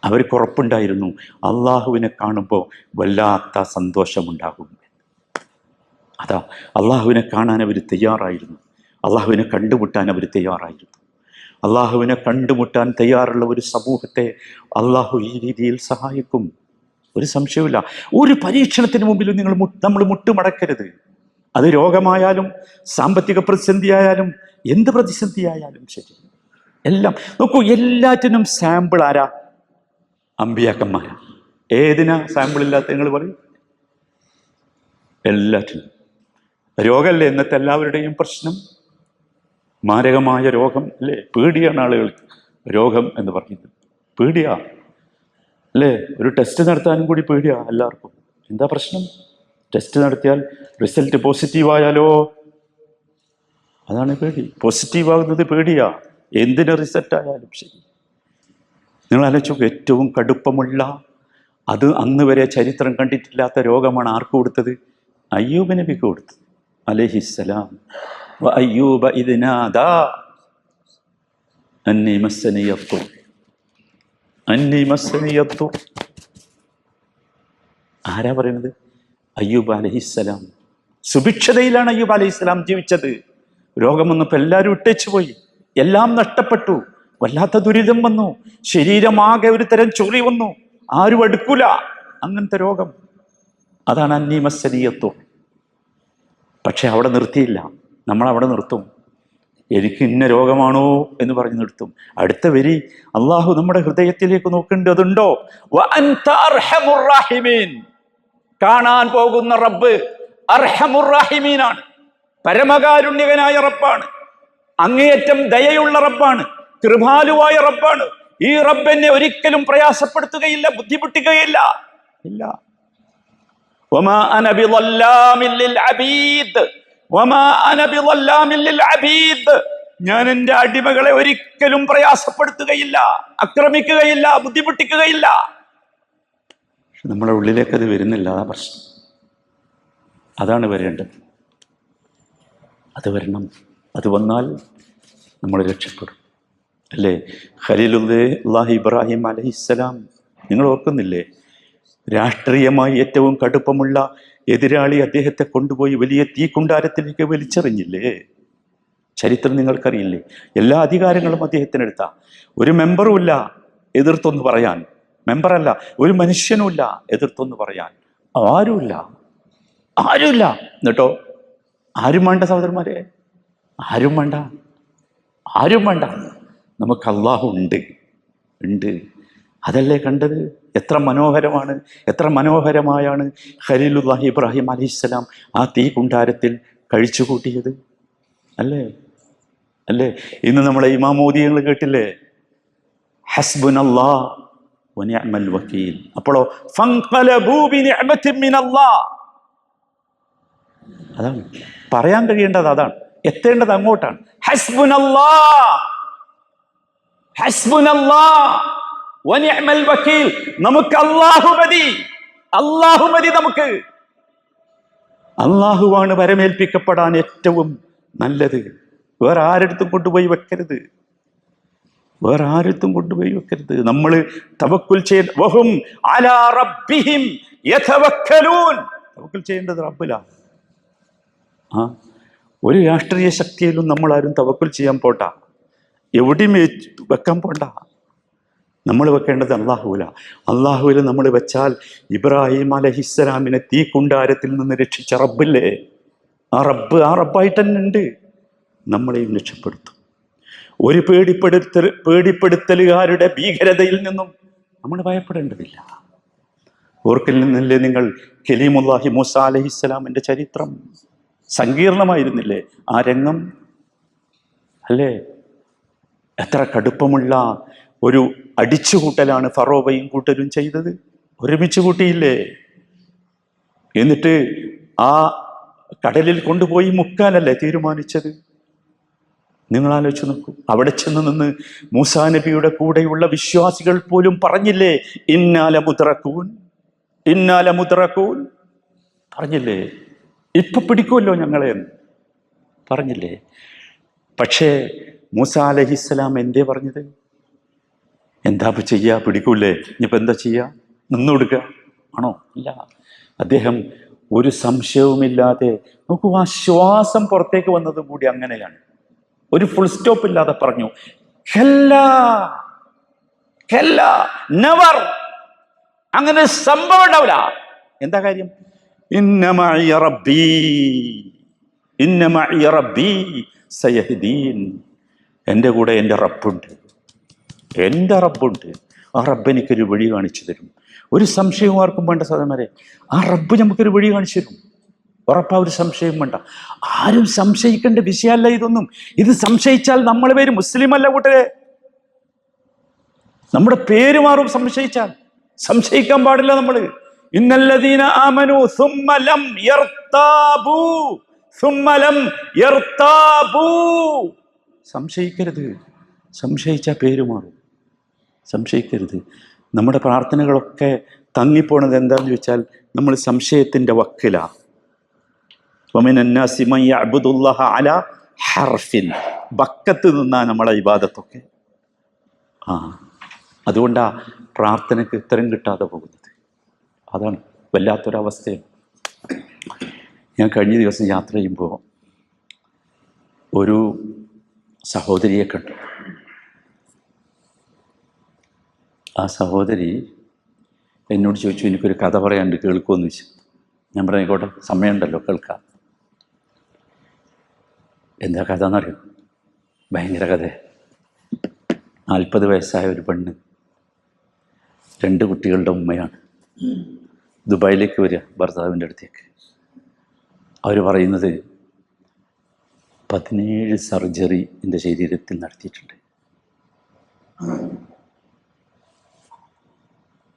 അവർക്ക് ഉറപ്പുണ്ടായിരുന്നു, അള്ളാഹുവിനെ കാണുമ്പോൾ വല്ലാത്ത സന്തോഷമുണ്ടാകും. അതാ, അള്ളാഹുവിനെ കാണാൻ അവർ തയ്യാറായിരുന്നു. അള്ളാഹുവിനെ കണ്ടുമുട്ടാൻ അവർ തയ്യാറായിരുന്നു. അള്ളാഹുവിനെ കണ്ടുമുട്ടാൻ തയ്യാറുള്ള ഒരു സമൂഹത്തെ അള്ളാഹു ഈ രീതിയിൽ സഹായിക്കും, ഒരു സംശയമില്ല. ഒരു പരീക്ഷണത്തിന് മുമ്പിലും നമ്മൾ മുട്ടുമടക്കരുത്. അത് രോഗമായാലും സാമ്പത്തിക പ്രതിസന്ധിയായാലും എന്ത് പ്രതിസന്ധിയായാലും ശരി, എല്ലാം നോക്കൂ. എല്ലാറ്റിനും സാമ്പിൾ ആരാ? അമ്പിയാക്കന്മാരാ. ഏതിനാ സാമ്പിൾ ഇല്ലാത്ത? നിങ്ങൾ പറയും. എല്ലാറ്റിനും. രോഗമല്ലേ ഇന്നത്തെ എല്ലാവരുടെയും പ്രശ്നം? മാരകമായ രോഗം അല്ലേ? പേടിയാണ് ആളുകൾക്ക് രോഗം എന്ന് പറയുന്നത്. പേടിയാ അല്ലേ? ഒരു ടെസ്റ്റ് നടത്താനും കൂടി പേടിയാ എല്ലാവർക്കും. എന്താ പ്രശ്നം? ടെസ്റ്റ് നടത്തിയാൽ റിസൾട്ട് പോസിറ്റീവായാലോ? അതാണ് പേടി. പോസിറ്റീവാകുന്നത് പേടിയാ. എന്തിന് റിസൾട്ട് ആയാലും ശരി. നിങ്ങൾ ആലോചിച്ചു, ഏറ്റവും കടുപ്പമുള്ള, അത് അന്ന് വരെ ചരിത്രം കണ്ടിട്ടില്ലാത്ത രോഗമാണ് ആർക്ക് കൊടുത്തത്? അയ്യൂബ് നബിക്ക് കൊടുത്തത് അലൈഹിസ്സലാം. വഅയ്യൂബ ഇദ് നാദാ അന്നി മസ്സനി യദ്ദുർ. ആരാ പറയുന്നത്? അയ്യൂബ് അലൈഹിസ്സലാം. സുഭിക്ഷതയിലാണ് അയ്യൂബ് അലൈഹിസ്സലാം ജീവിച്ചത്. രോഗം വന്നപ്പോൾ എല്ലാവരും ഇട്ടേച്ചു പോയി, എല്ലാം നഷ്ടപ്പെട്ടു, വല്ലാത്ത ദുരിതം വന്നു, ശരീരമാകെ ഒരു തരം ചൊറി വന്നു. ആരും അടുക്കൂല. അങ്ങനത്തെ രോഗം. അതാണ് അന്നീമസ്സരീയത്വം. പക്ഷെ അവിടെ നിർത്തിയില്ല. നമ്മളവിടെ നിർത്തും. എനിക്ക് ഇന്ന രോഗമാണോ എന്ന് പറഞ്ഞ് നിർത്തും. അടുത്ത വരി അള്ളാഹു നമ്മുടെ ഹൃദയത്തിലേക്ക് നോക്കേണ്ടതുണ്ടോ? കാണാൻ പോകുന്ന റബ്ബ് അർഹമുർ-റാഹിമീനാണ്. പരമകാരുണ്യകനായ റബ്ബാണ്. അങ്ങേയറ്റം ദയയുള്ള റബ്ബാണ്. കൃപാലുവായ റബ്ബാണ്. ഈ റബ്ബ് എന്നെ ഒരിക്കലും പ്രയാസപ്പെടുത്തുകയില്ല, ബുദ്ധിമുട്ടിക്കുകയില്ല. ഇല്ല. വമാ അന ബിളല്ലാമിൻ ലിൽ അബീദ്, വമാ അന ബിളല്ലാമിൻ ലിൽ അബീദ്. ഞാൻ എൻ്റെ അടിമകളെ ഒരിക്കലും പ്രയാസപ്പെടുത്തുകയില്ല, ആക്രമിക്കുകയില്ല, ബുദ്ധിമുട്ടിക്കുകയില്ല. നമ്മുടെ ഉള്ളിലേക്ക് അത് വരുന്നില്ല. അതാ പ്രശ്നം. അതാണ് വരേണ്ടത്. അത് വരണം. അത് വന്നാൽ നമ്മൾ രക്ഷപ്പെടും. അല്ലേ? ഖലീലുല്ലാഹി ഇബ്രാഹിം അലൈഹിസ്സലാം, നിങ്ങൾ ഓർക്കുന്നില്ലേ? രാഷ്ട്രീയമായി ഏറ്റവും കടുപ്പമുള്ള എതിരാളി അദ്ദേഹത്തെ കൊണ്ടുപോയി വലിയ തീക്കുണ്ടാരത്തിലേക്ക് വലിച്ചെറിഞ്ഞില്ലേ? ചരിത്രം നിങ്ങൾക്കറിയില്ലേ? എല്ലാ അധികാരങ്ങളും അദ്ദേഹത്തിനെടുത്ത, ഒരു മെമ്പറുമില്ല എതിർത്തൊന്ന് പറയാൻ. മെമ്പറല്ല, ഒരു മനുഷ്യനുമില്ല എതിർത്തൊന്ന് പറയാൻ. ആരുമില്ല. എന്നിട്ടോ ആരും വേണ്ട സഹോദരന്മാരെ, ആരും വേണ്ട. നമുക്ക് അള്ളാഹു ഉണ്ട്. അതല്ലേ കണ്ടത്? എത്ര മനോഹരമായാണ് ഖലീലുല്ലാഹി ഇബ്രാഹിം അലൈഹിസ്സലാം ആ തീ കുണ്ടാരത്തിൽ കഴിച്ചു കൂട്ടിയത്. അല്ലേ? ഇന്ന് നമ്മളെ ഇമാമോദിയങ്ങൾ കേട്ടില്ലേ? ഹസ്ബുനല്ലാഹ് വനിഅമൽ വക്കീൽ. അപ്പോഴോ ഫൻഖലബൂ ബിനിഅമത്തിൻ മിനല്ലാഹ്. അതാണ് പറയാൻ കഴിയേണ്ടത്. അതാണ് എത്തേണ്ടത്. അങ്ങോട്ടാണ്. ഹസ്ബുനല്ലാഹ് വനിഅമൽ വക്കീൽ. നമുക്ക് അല്ലാഹു മതി. നമുക്ക് അല്ലാഹുവാണ് വരമേൽപ്പിക്കപ്പെടാൻ ഏറ്റവും നല്ലത്. വേറെ ആരെടുത്തും കൊണ്ടുപോയി വെക്കരുത്. നമ്മൾ തവക്കുൽ വഹും അലാ റബ്ബിഹിം യതവക്കലൂൻ. തവക്കുൽ ചെയ്യേണ്ടത് റബ്ബിലാണ്. ഒരു രാഷ്ട്രീയ ശക്തിയിലും നമ്മൾ ആരും തവക്കുൽ ചെയ്യാൻ പോണ്ട, എവിടെയും വെക്കാൻ പോണ്ട. നമ്മൾ വെക്കേണ്ടത് അള്ളാഹുവിൽ നമ്മൾ വെച്ചാൽ ഇബ്രാഹിം അലൈഹിസ്സലാമിനെ തീ കുണ്ടാരത്തിൽ നിന്ന് രക്ഷിച്ച റബ്ബില്ലേ, ആ റബ്ബായിട്ട് തന്നെ ഉണ്ട്. നമ്മളെയും രക്ഷപ്പെടുത്തും. ഒരു പേടിപ്പെടുത്തലുകാരുടെ ഭീകരതയിൽ നിന്നും നമ്മൾ ഭയപ്പെടേണ്ടതില്ല. ഓർക്കുന്നില്ലേ നിങ്ങൾ കലീമുല്ലാഹി മൂസ അലൈഹിസ്സലാമിന്റെ ചരിത്രം? സങ്കീർണമായിരുന്നില്ലേ ആ രംഗം? അല്ലേ? എത്ര കടുപ്പമുള്ള ഒരു അടിച്ചുകൂട്ടലാണ് ഫറോവയും കൂട്ടരും ചെയ്തത്. ഒരുമിച്ച് കൂട്ടിയില്ലേ? എന്നിട്ട് ആ കടലിൽ കൊണ്ടുപോയി മുക്കാനല്ലേ തീരുമാനിച്ചത്? നിങ്ങൾ ആലോചിച്ച് നോക്കൂ. അവിടെ ചെന്ന് നിന്ന് മൂസാ നബിയുടെ കൂടെയുള്ള വിശ്വാസികൾ പോലും പറഞ്ഞില്ലേ, ഇന്നാല മുദ്റക്കൂൻ പറഞ്ഞില്ലേ? ഇപ്പൊ പിടിക്കുമല്ലോ ഞങ്ങളെ പറഞ്ഞില്ലേ? പക്ഷേ മൂസാ അലൈഹിസ്സലാം എന്തേ പറഞ്ഞത്? എന്താ ചെയ്യുക? പിടിക്കൂലേ? ഇനിയിപ്പോൾ എന്താ ചെയ്യുക? നിന്നു കൊടുക്കുക ആണോ? ഇല്ല. അദ്ദേഹം ഒരു സംശയവുമില്ലാതെ, നോക്കൂ, ആ ശ്വാസം പുറത്തേക്ക് വന്നത് കൂടി അങ്ങനെയാണ്. ഒരു ഫുൾ സ്റ്റോപ്പ് ഇല്ലാതെ പറഞ്ഞു, നെവർ, അങ്ങനെ സംഭവം ഉണ്ടാവില്ല. എന്താ കാര്യം? ഇന്ന മഅയ റബ്ബി സയഹ്ദീൻ. എൻ്റെ കൂടെ എൻ്റെ റബ്ബുണ്ട്. ആ റബ്ബ് എനിക്കൊരു വഴി കാണിച്ചു തരും. ഒരു സംശയവും ആർക്കും വേണ്ട സഹോദരന്മാരെ. ആ റബ്ബ് നമുക്കൊരു വഴി കാണിച്ചു തരും. ഉറപ്പാ, ഒരു സംശയം വേണ്ട. ആരും സംശയിക്കേണ്ട വിഷയമല്ല ഇതൊന്നും. ഇത് സംശയിച്ചാൽ നമ്മളെ പേര് മുസ്ലിം അല്ല കൂട്ടരെ. നമ്മുടെ പേര് മാറും സംശയിച്ചാൽ. സംശയിക്കാൻ പാടില്ല നമ്മൾ. ഇന്നല്ലദീന ആമനു സുമ്മ ലം യർതാബു. സംശയിക്കരുത്. സംശയിച്ചാൽ പേര് മാറും. സംശയിക്കരുത്. നമ്മുടെ പ്രാർത്ഥനകളൊക്കെ തങ്ങിപ്പോണത് എന്താണെന്ന് ചോദിച്ചാൽ നമ്മൾ സംശയത്തിൻ്റെ വക്കിലാണ്. വമിനന്നാസി മൻ യഅ്ബുദുല്ലാഹ അലാ ഹർഫിൻ. ബക്കത്ത് നിന്നാണ് നമ്മളെ ഇബാദത്തൊക്കെ. അതുകൊണ്ടാ പ്രാർത്ഥനയ്ക്ക് ഉത്തരം കിട്ടാതെ പോകുന്നത്. അതാണ് വല്ലാത്തൊരവസ്ഥയാണ്. ഞാൻ കഴിഞ്ഞ ദിവസം യാത്ര ചെയ്യുമ്പോൾ ഒരു സഹോദരിയെ കണ്ടു. ആ സഹോദരി എന്നോട് ചോദിച്ചു, എനിക്കൊരു കഥ പറയാനുണ്ട്, കേൾക്കുമെന്ന് ചോദിച്ചു. ഞാൻ പറഞ്ഞു, ആയിക്കോട്ടെ, സമയമുണ്ടല്ലോ, കേൾക്കാം. എന്താ കഥ എന്നറിയോ? ഭയങ്കര കഥ. 40 വയസ്സായ ഒരു പെണ്ണ്, 2 കുട്ടികളുടെ ഉമ്മയാണ്. ദുബായിലേക്ക് വരിക ഭർത്താവിൻ്റെ അടുത്തേക്ക്. അവർ പറയുന്നത് 17 സർജറി എൻ്റെ ശരീരത്തിൽ നടത്തിയിട്ടുണ്ട്,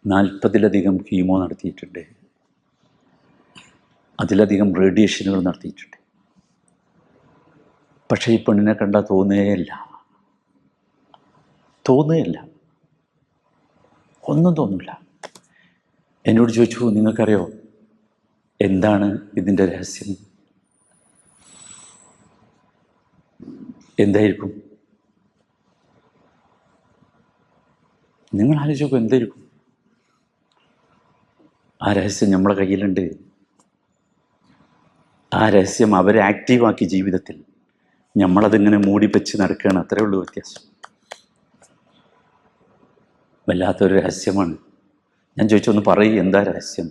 40-ലധികം കീമോ നടത്തിയിട്ടുണ്ട്, അതിലധികം റേഡിയേഷനുകൾ നടത്തിയിട്ടുണ്ട്. പക്ഷേ ഈ പെണ്ണിനെ കണ്ടാൽ തോന്നുകയില്ല, ഒന്നും തോന്നില്ല. എന്നോട് ചോദിച്ചു, നിങ്ങൾക്കറിയോ എന്താണ് ഇതിൻ്റെ രഹസ്യം? എന്തായിരിക്കും? നിങ്ങൾ ആലോചിച്ച് നോക്കൂ, എന്തായിരിക്കും? ആ രഹസ്യം നമ്മളെ കയ്യിലുണ്ട്. ആ രഹസ്യം അവരെ ആക്റ്റീവാക്കി ജീവിതത്തിൽ. നമ്മളതിങ്ങനെ മൂടിപ്പെച്ച് നടക്കുകയാണ്, അത്രേ ഉള്ളൂ വ്യത്യാസം. വല്ലാത്തൊരു രഹസ്യമാണ്. ഞാൻ ചോദിച്ചു, ഒന്ന് പറയൂ, എന്താ രഹസ്യം?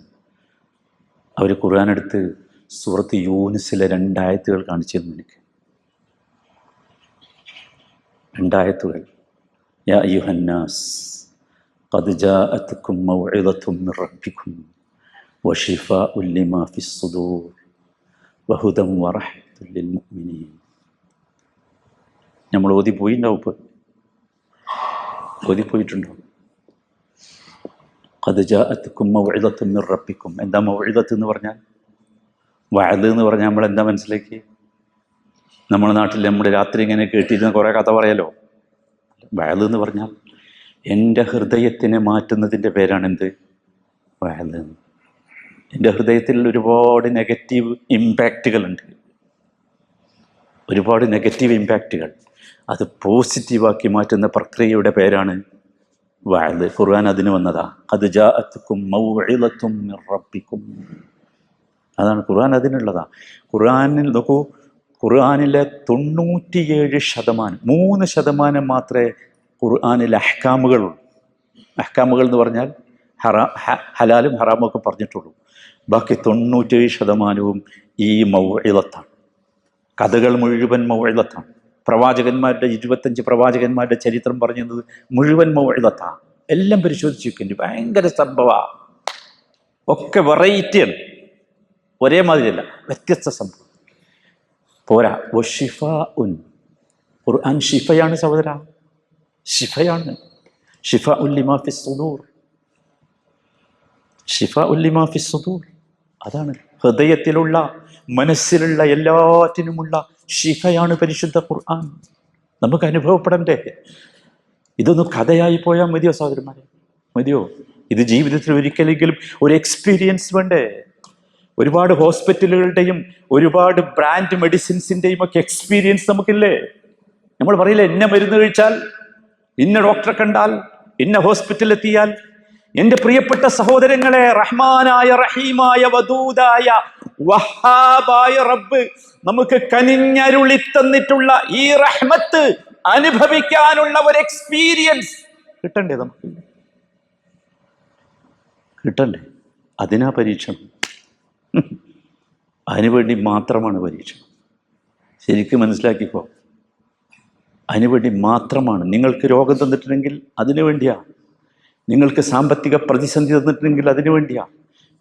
അവർ ഖുർആനെടുത്ത് സൂറത്ത് യൂനുസിലെ 2 ആയത്തുകൾ കാണിച്ചു തന്നു എനിക്ക്. 2 ആയത്തുകൾ. യാ അയ്യുഹന്നാസ് ഖദ് ജാഅത്കും മൗഇദത്തും മിർ റബ്ബിക്കും വശിഫാഉൻ ലിമാ ഫിസ് സുദൂർ വഹുദൻ വറഹ്മത്തുൽ ലിൽ മുഅ്മിനീൻ. നമ്മൾ ഓതിപ്പോയിട്ടുണ്ടാവും, ഇപ്പോൾ ഓതിപ്പോയിട്ടുണ്ടോ? ഖദ് ജാഅത്കും മൗഇദത്തും മിർ റബ്ബിക്കും. എന്താ മൗഇദത്ത് എന്ന് പറഞ്ഞാൽ? വഅദ് എന്ന് പറഞ്ഞാൽ നമ്മൾ എന്താ മനസ്സിലാക്കി? നമ്മുടെ നാട്ടിൽ നമ്മൾ രാത്രി ഇങ്ങനെ കേട്ടിരുന്ന കുറേ കഥ പറയാലോ. വഅദ് എന്ന് പറഞ്ഞാൽ എൻ്റെ ഹൃദയത്തിനെ മാറ്റുന്നതിൻ്റെ പേരാണ് എന്ത്? വഅദ്. എൻ്റെ ഹൃദയത്തിൽ ഒരുപാട് നെഗറ്റീവ് ഇമ്പാക്റ്റുകളുണ്ട്, ഒരുപാട് നെഗറ്റീവ് ഇമ്പാക്റ്റുകൾ. അത് പോസിറ്റീവാക്കി മാറ്റുന്ന പ്രക്രിയയുടെ പേരാണ് വഅദ്. ഖുർആൻ അതിന് വന്നതാ. ഖദ് ജാഅത്കും മൗഇദത്തും മിർ റബ്ബിക്കും. അതാണ് ഖുർആൻ അതിനുള്ളതാ. ഖുർആനിൽ നോക്കൂ, ഖുർആനിലെ 97%, 3% മാത്രമേ ഖുർആനിൽ അഹ്കാമുകളുള്ളൂ. അഹ്കാമുകൾ എന്ന് പറഞ്ഞാൽ ഹലാലും ഹറാമും ഒക്കെ പറഞ്ഞിട്ടുള്ളൂ. ബാക്കി 97% ഈ മൗഇദത്താണ്. കഥകൾ മുഴുവൻ മൗഇദത്താണ്. പ്രവാചകന്മാരുടെ 25 പ്രവാചകന്മാരുടെ ചരിത്രം പറഞ്ഞത് മുഴുവൻ മൗഇദത്താണ്. എല്ലാം പരിശോധിച്ച് വെക്കേണ്ടി, ഭയങ്കര സംഭവമാണ്. ഒക്കെ വെറൈറ്റിയാണ്, ഒരേ മാതിരിയല്ല, വ്യത്യസ്ത സംഭവം. പോരാ, വശിഫാഉൻ. ഖുർആൻ ഷിഫയാണ് സഹോദര, ഷിഫയാണ്. ഷിഫാഉൻ ലിമാ ഫിസ് സുദൂർ, ഷിഫാഉൻ ലിമാ ഫിസ് സുദൂർ. അതാണ് ഹൃദയത്തിലുള്ള, മനസ്സിലുള്ള എല്ലാറ്റിനുമുള്ള ഷിഫയാണ് പരിശുദ്ധ ഖുർആൻ. നമുക്ക് അനുഭവപ്പെടണ്ടേ? ഇതൊന്നും കഥയായി പോയാൽ മതിയോ സഹോദരന്മാരെ? മതിയോ? ഇത് ജീവിതത്തിൽ ഒരിക്കലെങ്കിലും ഒരു എക്സ്പീരിയൻസ് വേണ്ടേ? ഒരുപാട് ഹോസ്പിറ്റലുകളുടെയും ഒരുപാട് ബ്രാൻഡ് മെഡിസിൻസിൻ്റെയും ഒക്കെ എക്സ്പീരിയൻസ് നമുക്കില്ലേ? നമ്മൾ പറയില്ലേ, ഇന്ന മരുന്ന് കഴിച്ചാൽ, ഇന്ന ഡോക്ടറെ കണ്ടാൽ, ഇന്ന ഹോസ്പിറ്റലിൽ എത്തിയാൽ. എൻ്റെ പ്രിയപ്പെട്ട സഹോദരങ്ങളെ, റഹ്മാനായ റഹീമായ വദൂദായ വഹാബായ റബ്ബ് നമുക്ക് കനിഞ്ഞരുളി തന്നിട്ടുള്ള ഈ റഹ്മത്ത് അനുഭവിക്കാനുള്ള ഒരു എക്സ്പീരിയൻസ് കിട്ടണ്ടേ? നമുക്ക് കിട്ടണ്ടേ? അതിനാ പരീക്ഷണം. അതിനുവേണ്ടി മാത്രമാണ് പരീക്ഷണം. ശരിക്കും മനസ്സിലാക്കിക്കോ, അതിനുവേണ്ടി മാത്രമാണ്. നിങ്ങൾക്ക് രോഗം തന്നിട്ടുണ്ടെങ്കിൽ അതിനു വേണ്ടിയാ. നിങ്ങൾക്ക് സാമ്പത്തിക പ്രതിസന്ധി തന്നിട്ടുണ്ടെങ്കിൽ അതിനു വേണ്ടിയാ.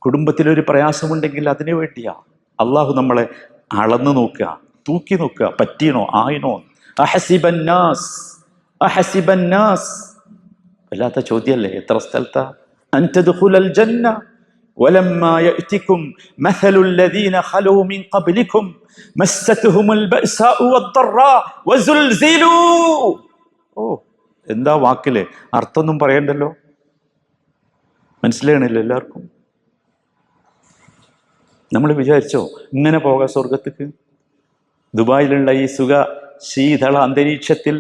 കുടുംബത്തിലൊരു പ്രയാസമുണ്ടെങ്കിൽ അതിനു വേണ്ടിയാ. അള്ളാഹു നമ്മളെ അളന്നു നോക്കുക, തൂക്കി നോക്കുക, പറ്റിയണോ ആയിനോ. അഹസിബന്നാസ്, അഹസിബന്നാസ്. വല്ലാത്ത ചോദ്യമല്ലേ? എത്ര സ്ഥലത്താ അൻതദ്ഖുലൽ ജന്ന വലമ്മാ യഅതികും മസലുൽ ലദീന ഖലൂ മിൻ ഖബ്ലികും മസ്സതുഹുമുൽ ബഅസാഉ വദ്ദറാ വസുൽസിലൂ. ഓ, എന്താ വാക്കിലെ അർത്ഥമൊന്നും പറയണ്ടല്ലോ, മനസ്സിലാകണില്ല എല്ലാവർക്കും. നമ്മൾ വിചാരിച്ചോ ഇങ്ങനെ പോകാം സ്വർഗത്തേക്ക്? ദുബായിലുള്ള ഈ സുഖ ശീതള അന്തരീക്ഷത്തിൽ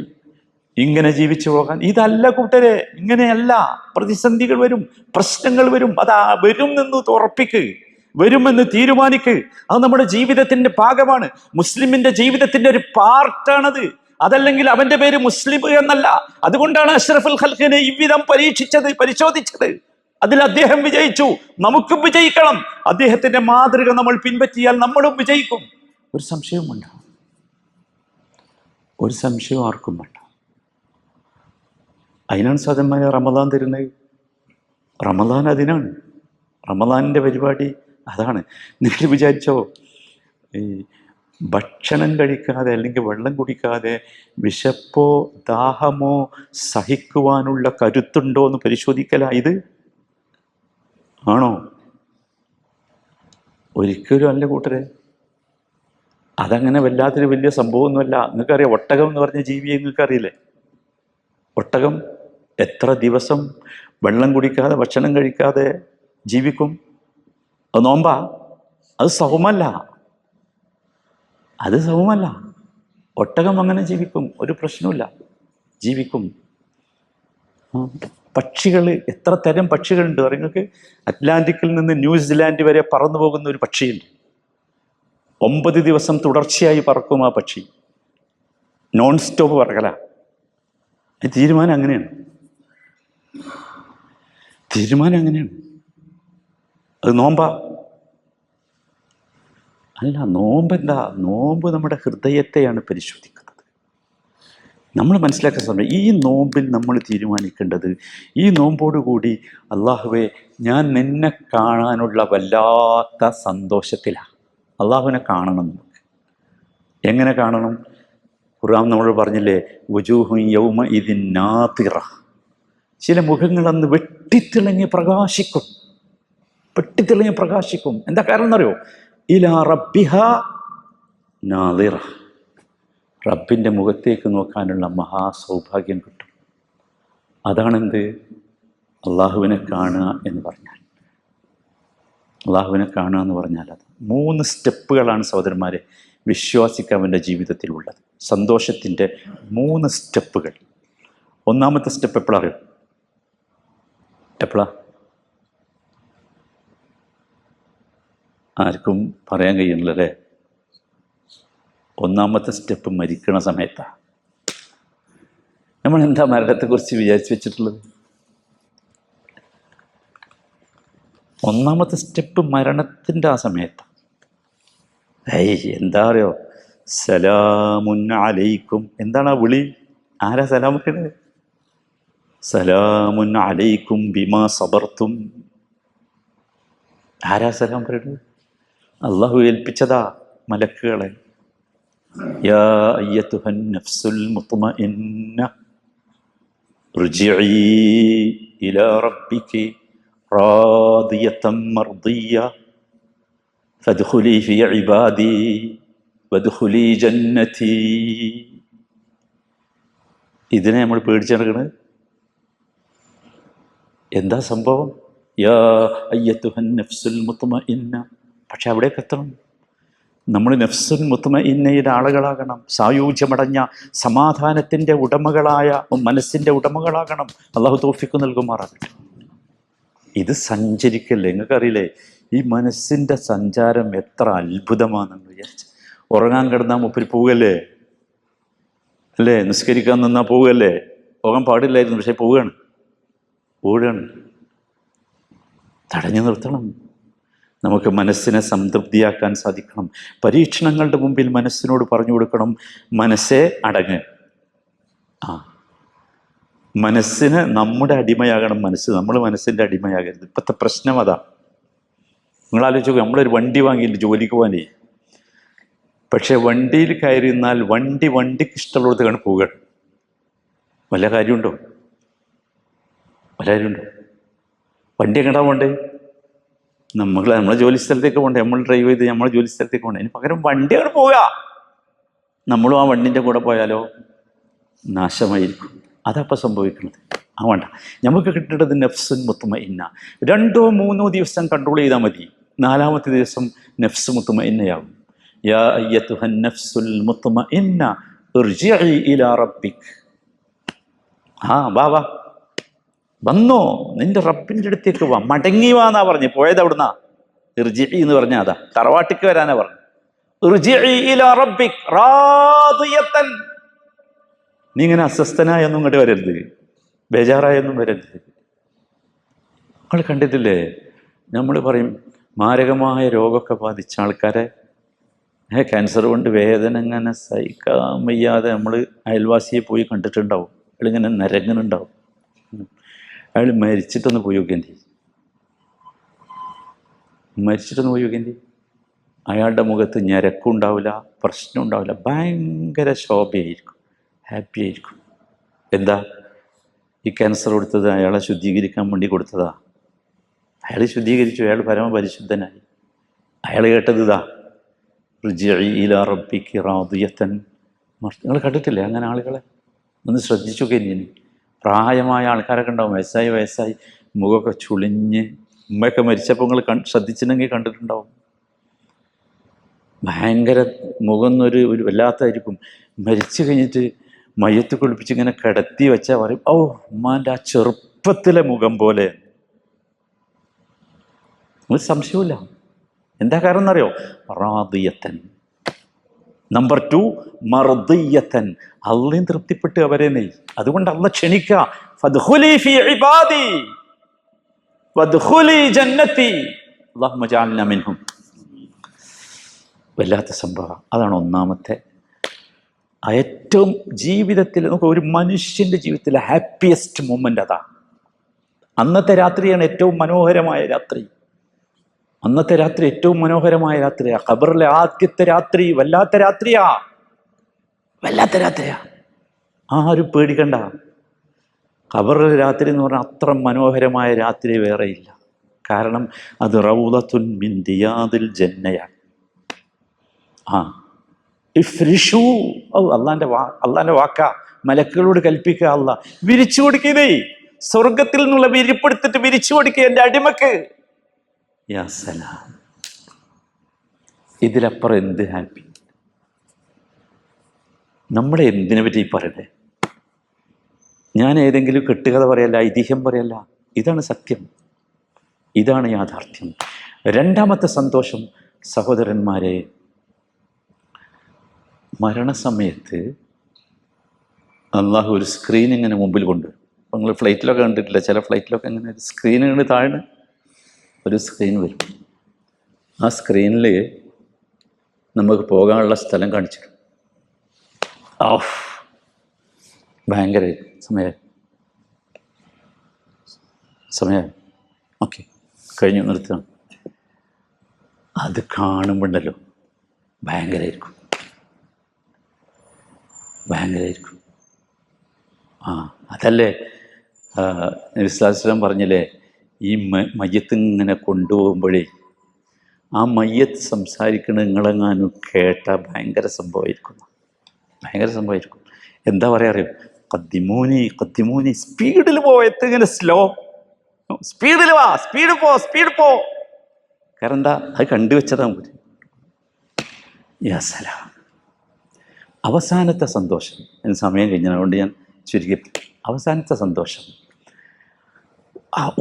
ഇങ്ങനെ ജീവിച്ചു പോകാൻ? ഇതല്ല കൂട്ടരെ, ഇങ്ങനെയല്ല. പ്രതിസന്ധികൾ വരും, പ്രശ്നങ്ങൾ വരും. അതാ വരും എന്ന് ഉറപ്പിക്ക്, വരുമെന്ന് തീരുമാനിക്ക്. അത് നമ്മുടെ ജീവിതത്തിന്റെ ഭാഗമാണ്. മുസ്ലിമിന്റെ ജീവിതത്തിന്റെ ഒരു പാർട്ടാണത്. അതല്ലെങ്കിൽ അവന്റെ പേര് മുസ്ലിം എന്നല്ല. അതുകൊണ്ടാണ് അഷ്റഫുൽ ഖൽഖിനെ ഇவ்விதം പരീക്ഷിച്ചത്, പരിശോധിച്ചത്. അതിൽ അദ്ദേഹം വിജയിച്ചു, നമുക്കും വിജയിക്കണം. അദ്ദേഹത്തിന്റെ മാതൃക നമ്മൾ പിൻപറ്റിയാൽ നമ്മളും വിജയിക്കും. ഒരു സംശയവും വേണ്ട, ഒരു സംശയവും ആർക്കും വേണ്ട. അതിനാണ് സാധന്മാരെ റമദാൻ തരുന്നത്. റമദാൻ അതിനാണ്, റമദാനിൻ്റെ പരിപാടി അതാണ്. നിങ്ങൾ വിചാരിച്ചോ, ഈ ഭക്ഷണം കഴിക്കാതെ അല്ലെങ്കിൽ വെള്ളം കുടിക്കാതെ വിശപ്പോ ദാഹമോ സഹിക്കുവാനുള്ള കരുത്തുണ്ടോ എന്ന് പരിശോധിക്കല ഇത്? ആണോ? ഒരിക്കലും അല്ല കൂട്ടരെ. അതങ്ങനെ വല്ലാത്തൊരു വലിയ സംഭവമൊന്നുമല്ല. നിങ്ങൾക്കറിയാം, ഒട്ടകം എന്ന് പറഞ്ഞ ജീവിയെ നിങ്ങൾക്കറിയില്ലേ? ഒട്ടകം എത്ര ദിവസം വെള്ളം കുടിക്കാതെ ഭക്ഷണം കഴിക്കാതെ ജീവിക്കും? അത് നോമ്പാ? അത് സൗമല്ല, അത് സൗമല്ല. ഒട്ടകം അങ്ങനെ ജീവിക്കും, ഒരു പ്രശ്നമില്ല, ജീവിക്കും. പക്ഷികൾ, എത്ര തരം പക്ഷികളുണ്ട് നിങ്ങൾക്ക്? അറ്റ്ലാന്റിക്കിൽ നിന്ന് ന്യൂസിലാൻഡ് വരെ പറന്നു പോകുന്ന ഒരു പക്ഷിയുണ്ട്. 9 ദിവസം തുടർച്ചയായി പറക്കും ആ പക്ഷി, നോൺ സ്റ്റോപ്പ് പറക്കല. തീരുമാനം അങ്ങനെയാണ്, തീരുമാനം അങ്ങനെയാണ്. അത് നോമ്പാ? അല്ല, നോമ്പെന്താ? നോമ്പ് നമ്മുടെ ഹൃദയത്തെയാണ് പരിശോധിക്കുന്നത്. നമ്മൾ മനസ്സിലാക്കുന്ന സമയം ഈ നോമ്പിൽ നമ്മൾ തീരുമാനിക്കേണ്ടത്, ഈ നോമ്പോടുകൂടി അള്ളാഹുവെ ഞാൻ നിന്നെ കാണാനുള്ള വല്ലാത്ത സന്തോഷത്തിലാണ്. അള്ളാഹുവിനെ കാണണം. നമുക്ക് എങ്ങനെ കാണണം? ഖുർആൻ നമ്മൾ പറഞ്ഞില്ലേ, വുജൂഹു യൗമ ഇദിൻ നാതിറ. ചില മുഖങ്ങൾ അന്ന് വെട്ടിത്തിളങ്ങി പ്രകാശിക്കും, വെട്ടിത്തിളങ്ങി പ്രകാശിക്കും. എന്താ കാരണം എന്നറിയോ? ഇലാ റബ്ബിഹ നാദിറ. റബ്ബിൻ്റെ മുഖത്തേക്ക് നോക്കാനുള്ള മഹാസൗഭാഗ്യം കിട്ടും. അതാണെന്ത്? അള്ളാഹുവിനെ കാണുക എന്ന് പറഞ്ഞാൽ. അള്ളാഹുവിനെ കാണുക എന്ന് പറഞ്ഞാൽ അത് 3 സ്റ്റെപ്പുകളാണ് സഹോദരന്മാരെ വിശ്വാസിക്ക് അവൻ്റെ ജീവിതത്തിലുള്ളത്. സന്തോഷത്തിൻ്റെ 3 സ്റ്റെപ്പുകൾ. ഒന്നാമത്തെ സ്റ്റെപ്പ് എപ്പോഴാണ്? എപ്പോഴാ? ആർക്കും പറയാൻ കഴിയുന്നില്ലല്ലേ? ഒന്നാമത്തെ സ്റ്റെപ്പ് മരിക്കണ സമയത്താണ്. നമ്മൾ എന്താ മരണത്തെക്കുറിച്ച് വിചാരിച്ചു വെച്ചിട്ടുള്ളത്? ഒന്നാമത്തെ സ്റ്റെപ്പ് മരണത്തിൻ്റെ ആ സമയത്താണ്. എന്താ അറിയോ? സലാമുൻ അലൈക്കും. എന്താണ് ആ വിളി? ആരാ സലാം വെക്കണത്? സലാമുൻ അലൈക്കും ബിമാ സബർത്തും. ആരാ സലാം പറയുന്നത്? അള്ളാഹു ഏൽപ്പിച്ചതാ മലക്കുകളെ. യാ അയ്യത്തുഹൻ നഫ്സുൽ മുത്മഇന്ന ർജിഇ ഇലാ റബ്ബികി റാദിയതൻ മർദിയ ഫദ്ഖുലി ഫീ ഇബാദി വദ്ഖുലി ജന്നതി. ഇതിനെ നമ്മൾ പേടിച്ച് നടക്കുന്നത്. എന്താ സംഭവം? യാ അയ്യത്തുഹൻ നഫ്സുൽ മുത്മഇന്ന. പക്ഷെ അവിടേക്ക് എത്തണം. നമ്മൾ നഫ്സുൽ മുത്മഇന്നയുടെ ആളുകളാകണം. സായൂജ്യമടഞ്ഞ സമാധാനത്തിൻ്റെ ഉടമകളായ മനസ്സിൻ്റെ ഉടമകളാകണം. അള്ളാഹു തൗഫീഖ് നൽകുമാറാകട്ടെ. ഇത് സഞ്ചരിക്കല്ലേ? നിങ്ങൾക്കറിയില്ലേ ഈ മനസ്സിൻ്റെ സഞ്ചാരം എത്ര അത്ഭുതമാണെന്ന് വിചാരിച്ച്. ഉറങ്ങാൻ കിടന്നാൽ മുപ്പിൽ പോവുകയല്ലേ അല്ലേ? നിസ്കരിക്കാൻ നിന്നാൽ പോവുകയല്ലേ? പോകാൻ പാടില്ലായിരുന്നു, പക്ഷെ പോവുകയാണ്. തടഞ്ഞു നിർത്തണം. നമുക്ക് മനസ്സിനെ സംതൃപ്തിയാക്കാൻ സാധിക്കണം. പരീക്ഷണങ്ങളുടെ മുമ്പിൽ മനസ്സിനോട് പറഞ്ഞു കൊടുക്കണം, മനസ്സേ അടങ്ങ്. മനസ്സിന് നമ്മുടെ അടിമയാകണം മനസ്സ്, നമ്മൾ മനസ്സിൻ്റെ അടിമയാകരുത്. ഇപ്പോഴത്തെ പ്രശ്നം അതാ. നിങ്ങൾ ആലോചിച്ച് നോക്കുക, നമ്മളൊരു വണ്ടി വാങ്ങിയിട്ട് ജോലിക്ക് പോകാനേ, പക്ഷെ വണ്ടിയിൽ കയറി നിന്നാൽ വണ്ടിക്ക് ഇഷ്ടമുള്ളതാണ് പോവുക. വല്ല കാര്യമുണ്ടോ? വണ്ടി എങ്ങടാ പോണ്ടേ? നമ്മളെ ജോലി സ്ഥലത്തേക്ക് പോകണ്ടേ? നമ്മൾ ഡ്രൈവ് ചെയ്ത് നമ്മളെ ജോലി സ്ഥലത്തേക്ക് പോകണ്ടേ? അതിന് പകരം വണ്ടി അങ്ങോട്ട് പോവുക. നമ്മളും ആ വണ്ടിൻ്റെ കൂടെ പോയാലോ നാശമായിരിക്കും. അതപ്പോൾ സംഭവിക്കുന്നത്. വേണ്ട. നമുക്ക് കിട്ടേണ്ടത് നഫ്സുൻ മുത്മഇന്ന. 2-3 ദിവസം കൺട്രോൾ ചെയ്താൽ മതി. 4ാമത്തെ ദിവസം നഫ്സ് മുത്മഇന്നയാകും. യാ അയ്യത്തുഹൻ നഫ്സുൽ മുത്മഇന്ന ഇർജിഇ ഇലാ റബ്ബിക്. വാ വന്നോ, നിന്റെ റബ്ബിൻ്റെ അടുത്തേക്ക് വാ, മടങ്ങി വാന്നാ പറഞ്ഞു. പോയത് അവിടുന്നാ. ഇർജിഇ എന്ന് പറഞ്ഞാൽ അതാ, തറവാട്ടിക്ക് വരാനാ പറഞ്ഞു. ഇർജിഇ ഇലാ റബ്ബിക് റാദിയതൻ. നീ ഇങ്ങനെ അസ്വസ്ഥനായൊന്നും ഇങ്ങോട്ട് വരരുത്, ബേജാറായൊന്നും വരരുത്. നിങ്ങൾ കണ്ടിട്ടില്ലേ? നമ്മൾ പറയും മാരകമായ രോഗമൊക്കെ ബാധിച്ച ആൾക്കാരെ ക്യാൻസർ കൊണ്ട് വേദന ഇങ്ങനെ സഹിക്കാൻ വയ്യാതെ നമ്മൾ അയൽവാസിയെ പോയി കണ്ടിട്ടുണ്ടാവും. അയാളിങ്ങനെ നരങ്ങനുണ്ടാവും. അയാൾ മരിച്ചിട്ടൊന്ന് പോയി നോക്കേണ്ടി, മരിച്ചിട്ടൊന്ന് പോയി നോക്കേണ്ടി. അയാളുടെ മുഖത്ത് ഞരക്കും ഉണ്ടാവില്ല, പ്രശ്നം ഉണ്ടാവില്ല, ഭയങ്കര ശോഭയായിരിക്കും, ഹാപ്പി ആയിരിക്കും. എന്താ? ഈ ക്യാൻസർ കൊടുത്തത് അയാളെ ശുദ്ധീകരിക്കാൻ വേണ്ടി കൊടുത്തതാ. അയാൾ ശുദ്ധീകരിച്ചു, അയാൾ പരമപരിശുദ്ധനായി. അയാൾ കേട്ടത് ഇതാ, ർജിഇ ഇലാ റബ്ബികി റാദിയതൻ. നിങ്ങൾ കണ്ടിട്ടില്ലേ അങ്ങനെ ആളുകളെ? ഒന്ന് ശ്രദ്ധിച്ചൊക്കെ. ഇനി പ്രായമായ ആൾക്കാരൊക്കെ ഉണ്ടാവും, വയസ്സായി മുഖമൊക്കെ ചുളിഞ്ഞ്. ഉമ്മയൊക്കെ മരിച്ചപ്പോൾ നിങ്ങൾ ശ്രദ്ധിച്ചിട്ടുണ്ടെങ്കിൽ കണ്ടിട്ടുണ്ടാവും. ഭയങ്കര മുഖം ഒരു വല്ലാത്തായിരിക്കും. മരിച്ചു കഴിഞ്ഞിട്ട് മയ്യത്ത് കുളിപ്പിച്ച് ഇങ്ങനെ കിടത്തി വെച്ചാൽ പറയും, ഓ ഉമ്മാൻ്റെ ആ ചെറുപ്പത്തിലെ മുഖം പോലെ. ഒരു സംശയമില്ല. എന്താ കാരണം എന്നറിയോ? റാദിയത്തൻ. നമ്പർ 2 മർദിയത്തൻ. അള്ളയും തൃപ്തിപ്പെട്ട് അവരെ നെയ്. അതുകൊണ്ട് അള്ള ക്ഷണിക്കുക, ഫദ്ഖുലി ഫീ ഇബാദി വദ്ഖുലി ജന്നതി അല്ലാഹുമ്മ ജഅൽനാ മിൻഹും. വല്ലാത്ത സംഭവം. അതാണ് ഒന്നാമത്തെ ഏറ്റവും ജീവിതത്തിൽ നമുക്ക് ഒരു മനുഷ്യൻ്റെ ജീവിതത്തിലെ ഹാപ്പിയസ്റ്റ് മൊമെൻ്റ് അതാ. അന്നത്തെ രാത്രിയാണ് ഏറ്റവും മനോഹരമായ രാത്രി. അന്നത്തെ രാത്രി ഏറ്റവും മനോഹരമായ രാത്രിയാ. ഖബറിലെ ആദ്യത്തെ രാത്രി വല്ലാത്ത രാത്രിയാ, വല്ലാത്ത രാത്രിയാ. ആരും പേടിക്കണ്ട. ഖബറിലെ രാത്രി എന്ന് പറഞ്ഞാൽ അത്ര മനോഹരമായ രാത്രി വേറെയില്ല. കാരണം അത് റൗളത്തുൻ മിൻ റിയാദിൽ ജന്നയാണ്. ഇഫ്രിഷു, അള്ളാന്റെ വാക്കാ, മലക്കുകളോട് കൽപ്പിക്കുക, അല്ല വിരിച്ചു കൊടുക്കുന്നേ, സ്വർഗത്തിൽ നിന്നുള്ള വിരിപ്പെടുത്തിട്ട് വിരിച്ചു കൊടുക്കുക എൻ്റെ അടിമക്ക്. യാ സലാം. ഇതിലപ്പുറം എന്ത് ഹാപ്പി? നമ്മളെ എന്തിനെ പറ്റി പറയട്ടെ? ഞാൻ ഏതെങ്കിലും കെട്ടുകഥ പറയല്ല, ഐതിഹ്യം പറയല്ല. ഇതാണ് സത്യം, ഇതാണ് യാഥാർത്ഥ്യം. രണ്ടാമത്തെ സന്തോഷം സഹോദരന്മാരെ, മരണസമയത്ത് അള്ളാഹു ഒരു സ്ക്രീൻ ഇങ്ങനെ മുമ്പിൽ കൊണ്ടുവരും. അപ്പോൾ നിങ്ങൾ ഫ്ലൈറ്റിലൊക്കെ കണ്ടിട്ടില്ല, ചില ഫ്ലൈറ്റിലൊക്കെ ഇങ്ങനെ ഒരു സ്ക്രീനുകൾ താഴെ ഒരു സ്ക്രീൻ വരും. ആ സ്ക്രീനിൽ നമുക്ക് പോകാനുള്ള സ്ഥലം കാണിച്ചിടും. ഭയങ്കര സമയം ഓക്കെ കഴിഞ്ഞു, നിർത്തണം. അത് കാണുമ്പോണ്ടല്ലോ ഭയങ്കരമായിരിക്കും. അതല്ലേ നബി സല്ലല്ലാഹു അലൈഹി വസല്ലം പറഞ്ഞില്ലേ, ഈ മയ്യത്ത് ഇങ്ങനെ കൊണ്ടുപോകുമ്പോഴേ ആ മയ്യത്ത് സംസാരിക്കണത് നിങ്ങളെങ്ങാനും കേട്ടാൽ ഭയങ്കര സംഭവമായിരിക്കും. എന്താ പറയാ അറിയോ? കദ്ദിമൂനി, സ്പീഡിൽ പോയത്ത് ഇങ്ങനെ സ്ലോ, സ്പീഡിൽ വാ, സ്പീഡ് പോ. കാരണം എന്താ? അത് കണ്ടുവച്ചതാ മതി. യാ സലാം. അവസാനത്തെ സന്തോഷം, അതിന് സമയം കഴിഞ്ഞതുകൊണ്ട് ഞാൻ ചുരുക്കി. അവസാനത്തെ സന്തോഷം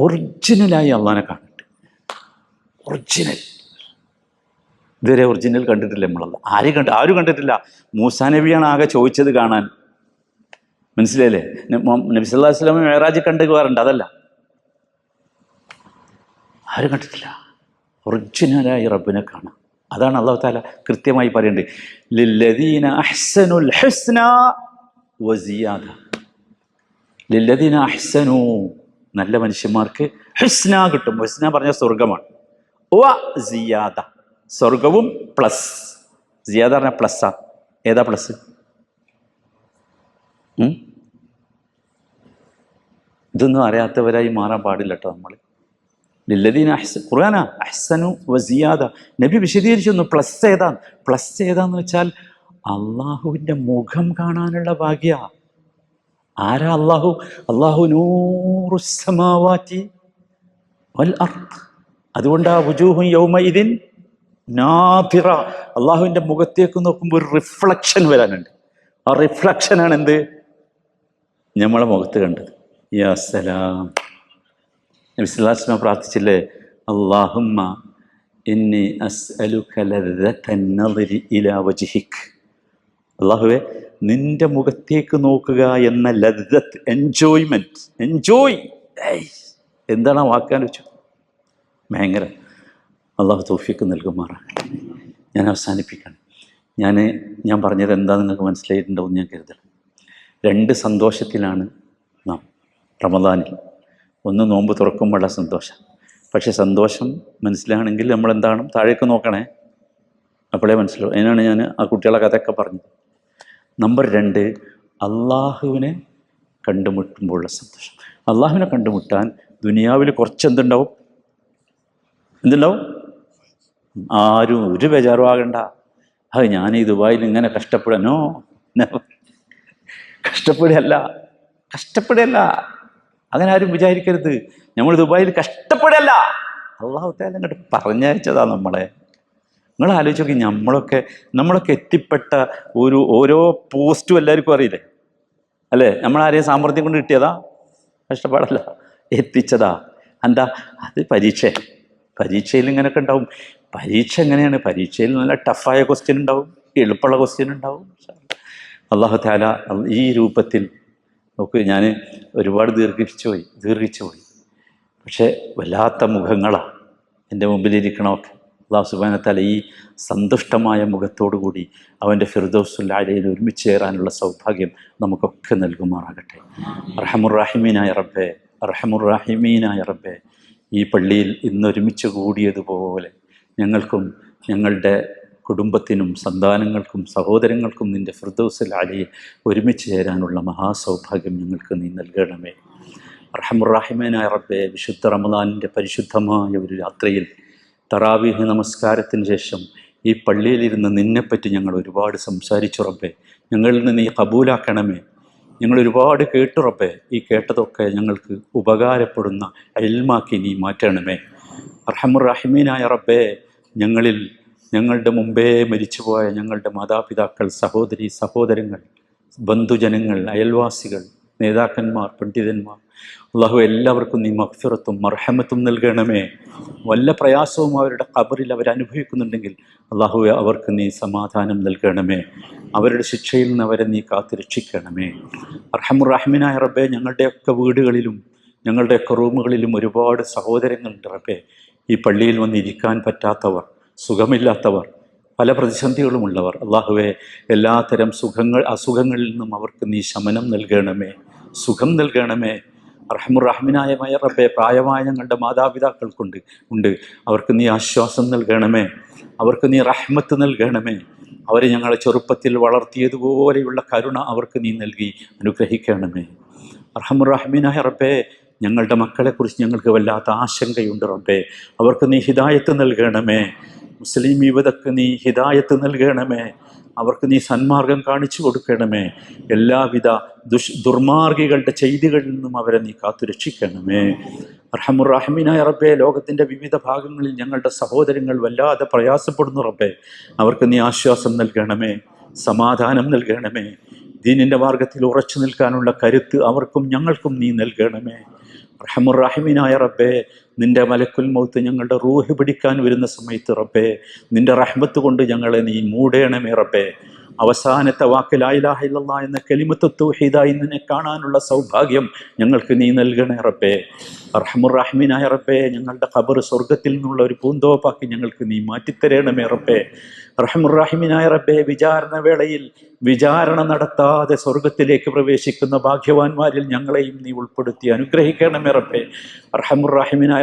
ഒറിജിനലായി അള്ളാനെ കണ്ടിട്ട്. ഒറിജിനൽ. ഇതുവരെ ഒറിജിനൽ കണ്ടിട്ടില്ല നമ്മളല്ല. ആരും കണ്ടിട്ടില്ല. മൂസാ നബിയാണ് ആകെ ചോദിച്ചത് കാണാൻ. മനസ്സിലായില്ലേ? നബി സല്ലല്ലാഹു അലൈഹി വസല്ലം മിഅ്റാജ് കണ്ടു പോകാറുണ്ട്, അതല്ല. ആരും കണ്ടിട്ടില്ല. ഒറിജിനലായി റബ്ബിനെ കാണാം. അതാണ് അല്ലാഹു തആല കൃത്യമായി പറയുന്നത്, ലില്ലദീന അഹ്സനുൽ ഹുസ്ന വസിയാദ. ലില്ലദീന അഹ്സനു, നല്ല മനുഷ്യന്മാർക്ക് ഹുസ്ന കിട്ടും. ഹുസ്ന പറഞ്ഞ സ്വർഗമാണ്. സിയാദ, സ്വർഗവും പ്ലസ്. സിയാദ പറഞ്ഞ പ്ലസ്സാ. ഏതാ പ്ലസ്? ഇതൊന്നും അറിയാത്തവരായി മാറാൻ പാടില്ല കേട്ടോ നമ്മൾ. ലില്ലദീന ഖുർആന അഹ്സനു വസിയാദ. നബി വിശദീകരിച്ചു പ്ലസ് ഏതാന്ന് വെച്ചാൽ അള്ളാഹുവിൻ്റെ മുഖം കാണാനുള്ള ഭാഗ്യ. ആരാ അള്ളാഹു? അള്ളാഹു നൂറുസ് സമാവാതി വൽ അർദ്. അതുകൊണ്ട് ആ വുജൂഹുൻ യൗമഇദിൻ നാദിറ. അള്ളാഹുവിൻ്റെ മുഖത്തേക്ക് നോക്കുമ്പോൾ ഒരു റിഫ്ലക്ഷൻ വരാനുണ്ട്. ആ റിഫ്ലക്ഷനാണ് എന്ത്? നമ്മളെ മുഖത്ത് കണ്ടത്. യാ സലാം. നബി സല്ലല്ലാഹു അലൈഹി വസല്ലം പ്രാർത്ഥിച്ചില്ലേ, അല്ലാഹുമ്മ ഇന്നി അസ്അലുക ലദ്ദത്തൻ നദരി ഇലാ വജ്ഹിക്. അല്ലാഹുവേ, നിന്റെ മുഖത്തേക്ക് നോക്കുക എന്ന ലദ്ദത്ത്, എൻജോയ്മെന്റ്, എന്താണ് ആ വാക്കാലോചിച്ചു? ഭയങ്കര. അള്ളാഹു തൗഫീഖ് നൽകുമാറാകട്ടെ. ഞാൻ അവസാനിപ്പിക്കണം. ഞാൻ പറഞ്ഞത് എന്താ നിങ്ങൾക്ക് മനസ്സിലായിട്ടുണ്ടാവും ഞാൻ കരുതണം. 2 സന്തോഷത്തിലാണ് നാം റമദാനിൽ. ഒന്ന് നോമ്പ് തുറക്കുമ്പോഴുള്ള സന്തോഷം. പക്ഷെ സന്തോഷം മനസ്സിലാണെങ്കിൽ നമ്മളെന്താണ് താഴേക്ക് നോക്കണേ, അപ്പോഴേ മനസ്സിലാവും. അതിനാണ് ഞാൻ ആ കുട്ടികളെ കഥയൊക്കെ പറഞ്ഞത്. നമ്പർ 2, അള്ളാഹുവിനെ കണ്ടുമുട്ടുമ്പോഴുള്ള സന്തോഷം. അള്ളാഹുവിനെ കണ്ടുമുട്ടാൻ ദുനിയാവിൽ കുറച്ചെന്തുണ്ടാവും? ആരും ഒരു ബേജാറും ആകണ്ട. അത് ഞാൻ ഈ ദുബായിൽ ഇങ്ങനെ കഷ്ടപ്പെടാനോ, കഷ്ടപ്പെടുകയല്ല. അങ്ങനെ ആരും വിചാരിക്കരുത്. നമ്മൾ ദുബായിൽ കഷ്ടപ്പെടുകയല്ല, അള്ളാഹു തആല അങ്ങോട്ട് പറഞ്ഞയച്ചതാ നമ്മളെ. നിങ്ങൾ ആലോചിച്ച് നോക്കി, നമ്മളൊക്കെ എത്തിപ്പെട്ട ഓരോ പോസ്റ്റും എല്ലാവർക്കും അറിയില്ലേ അല്ലേ? നമ്മളാരെയും സാമർഥ്യം കൊണ്ട് കിട്ടിയതാ? കഷ്ടപ്പാടല്ല, എത്തിച്ചതാ. എന്താ അത്? പരീക്ഷയിൽ ഇങ്ങനെയൊക്കെ ഉണ്ടാവും. പരീക്ഷ എങ്ങനെയാണ്? പരീക്ഷയിൽ നല്ല ടഫായ ക്വസ്റ്റ്യൻ ഉണ്ടാവും, എളുപ്പമുള്ള ക്വസ്റ്റ്യൻ ഉണ്ടാവും. അല്ലാഹു തആല ഈ രൂപത്തിൽ നോക്ക്. ഞാൻ ഒരുപാട് ദീർഘിച്ചു പോയി. പക്ഷേ വല്ലാത്ത മുഖങ്ങളാണ് എൻ്റെ മുമ്പിലിരിക്കണമൊക്കെ. അല്ലാഹു സുബ്ഹാനഹു വ തആല ഈ സന്തുഷ്ടമായ മുഖത്തോടു കൂടി അവൻ്റെ ഫിർദൗസുൽ അലയിൽ ഒരുമിച്ച് ചേരാനുള്ള സൗഭാഗ്യം നമുക്കൊക്കെ നൽകുമാറാകട്ടെ. അർഹമുർ റഹീമീനായ റബ്ബേ, ഈ പള്ളിയിൽ ഇന്നൊരുമിച്ച് കൂടിയതുപോലെ ഞങ്ങൾക്കും ഞങ്ങളുടെ കുടുംബത്തിനും സന്താനങ്ങൾക്കും സഹോദരങ്ങൾക്കും നിൻ്റെ ഫിർദൗസുൽ അലയിൽ ഒരുമിച്ച് ചേരാനുള്ള മഹാസൗഭാഗ്യം ഞങ്ങൾക്ക് നീ നൽകണമേ. അർഹമുർ റബ്ബേ, വിശുദ്ധ റമദാനിൻ്റെ പരിശുദ്ധമായ ഒരു രാത്രിയിൽ തറാവീഹ് നമസ്കാരത്തിന് ശേഷം ഈ പള്ളിയിലിരുന്ന് നിന്നെപ്പറ്റി ഞങ്ങൾ ഒരുപാട് സംസാരിച്ചു റബ്ബേ. ഞങ്ങളിൽ നിന്ന് നീ കബൂലാക്കണമേ. ഞങ്ങൾ ഒരുപാട് കേട്ടു റബ്ബേ. ഈ കേട്ടതൊക്കെ ഞങ്ങൾക്ക് ഉപകാരപ്പെടുന്ന ഇൽമാക്കി നീ മാറ്റണമേ. അർഹമുർ റബ്ബേ, ഞങ്ങളുടെ മുമ്പേ മരിച്ചുപോയ ഞങ്ങളുടെ മാതാപിതാക്കൾ, സഹോദരങ്ങൾ, ബന്ധുജനങ്ങൾ, അയൽവാസികൾ, നേതാക്കന്മാർ, പണ്ഡിതന്മാർ, അള്ളാഹു എല്ലാവർക്കും നീ മഗ്ഫിറത്തും മർഹമത്തും നൽകണമേ. വല്ല പ്രയാസവും അവരുടെ ഖബറിൽ അവരനുഭവിക്കുന്നുണ്ടെങ്കിൽ അള്ളാഹു അവർക്ക് നീ സമാധാനം നൽകണമേ. അവരുടെ ശിക്ഷയിൽ നിന്ന് അവരെ നീ കാത്തുരക്ഷിക്കണമേ. അർഹമുർ റബ്ബേ, ഞങ്ങളുടെയൊക്കെ വീടുകളിലും ഞങ്ങളുടെയൊക്കെ റൂമുകളിലും ഒരുപാട് സഹോദരങ്ങളുണ്ട് റബ്ബേ. ഈ പള്ളിയിൽ വന്നിരിക്കാൻ പറ്റാത്തവർ, സുഖമില്ലാത്തവർ, പല പ്രതിസന്ധികളുമുള്ളവർ, അള്ളാഹുവെ എല്ലാത്തരം അസുഖങ്ങളിൽ നിന്നും അവർക്ക് നീ ശമനം നൽകണമേ, സുഖം നൽകണമേ. അർഹമുർ റബ്ബേ, പ്രായമായ ഞങ്ങളുടെ മാതാപിതാക്കൾക്കുണ്ട് അവർക്ക് നീ ആശ്വാസം നൽകണമേ, അവർക്ക് നീ റഹ്മത്ത് നൽകണമേ. അവരെ ഞങ്ങളെ ചെറുപ്പത്തിൽ വളർത്തിയതുപോലെയുള്ള കരുണ അവർക്ക് നീ നൽകി അനുഗ്രഹിക്കണമേ. അർഹമുർ റബ്ബേ, ഞങ്ങളുടെ മക്കളെക്കുറിച്ച് ഞങ്ങൾക്ക് വല്ലാത്ത ആശങ്കയുണ്ട് റബ്ബേ. അവർക്ക് നീ ഹിദായത്ത് നൽകണമേ. മുസ്ലിം യുവതക്ക് നീ ഹിദായത്ത് നൽകണമേ. അവർക്ക് നീ സന്മാർഗം കാണിച്ചു കൊടുക്കണമേ. എല്ലാവിധ ദുർമാർഗികളുടെ ചെയ്തികളിൽ നിന്നും അവരെ നീ കാത്തുരക്ഷിക്കണമേ. അർഹമുർ റബ്ബേ, ലോകത്തിൻ്റെ വിവിധ ഭാഗങ്ങളിൽ ഞങ്ങളുടെ സഹോദരങ്ങൾ വല്ലാതെ പ്രയാസപ്പെടുന്നു റബ്ബേ. അവർക്ക് നീ ആശ്വാസം നൽകണമേ, സമാധാനം നൽകണമേ. ദീനിൻ്റെ മാർഗത്തിൽ ഉറച്ചു നിൽക്കാനുള്ള കരുത്ത് അവർക്കും ഞങ്ങൾക്കും നീ നൽകണമേ. അർഹമുർ റബ്ബേ, നിൻ്റെ മലക്കുൽ മൗത്ത് ഞങ്ങളുടെ റൂഹ് പിടിക്കാൻ വരുന്ന സമയത്ത് റബ്ബേ, നിൻ്റെ റഹ്മത്ത് കൊണ്ട് ഞങ്ങളെ നീ മൂടേണമേ റബ്ബേ. അവസാനത്തെ വാക്ക് ലാ ഇലാഹ ഇല്ലല്ലാഹ് എന്ന കലിമത്ത് തൗഹീദായി നിന്നെ കാണാനുള്ള സൗഭാഗ്യം ഞങ്ങൾക്ക് നീ നൽകണേ റബ്ബേ. അർഹമുർ റബ്ബേ, ഞങ്ങളുടെ ഖബർ സ്വർഗത്തിൽ നിന്നുള്ള ഒരു പൂന്തോപ്പാക്കി ഞങ്ങൾക്ക് നീ മാറ്റിത്തരണമേ റബ്ബേ. അർഹമുർ റബ്ബേ, വിചാരണ വേളയിൽ വിചാരണ നടത്താതെ സ്വർഗത്തിലേക്ക് പ്രവേശിക്കുന്ന ഭാഗ്യവാന്മാരിൽ ഞങ്ങളെയും നീ ഉൾപ്പെടുത്തി അനുഗ്രഹിക്കണമേ റബ്ബേ. അർഹമുർ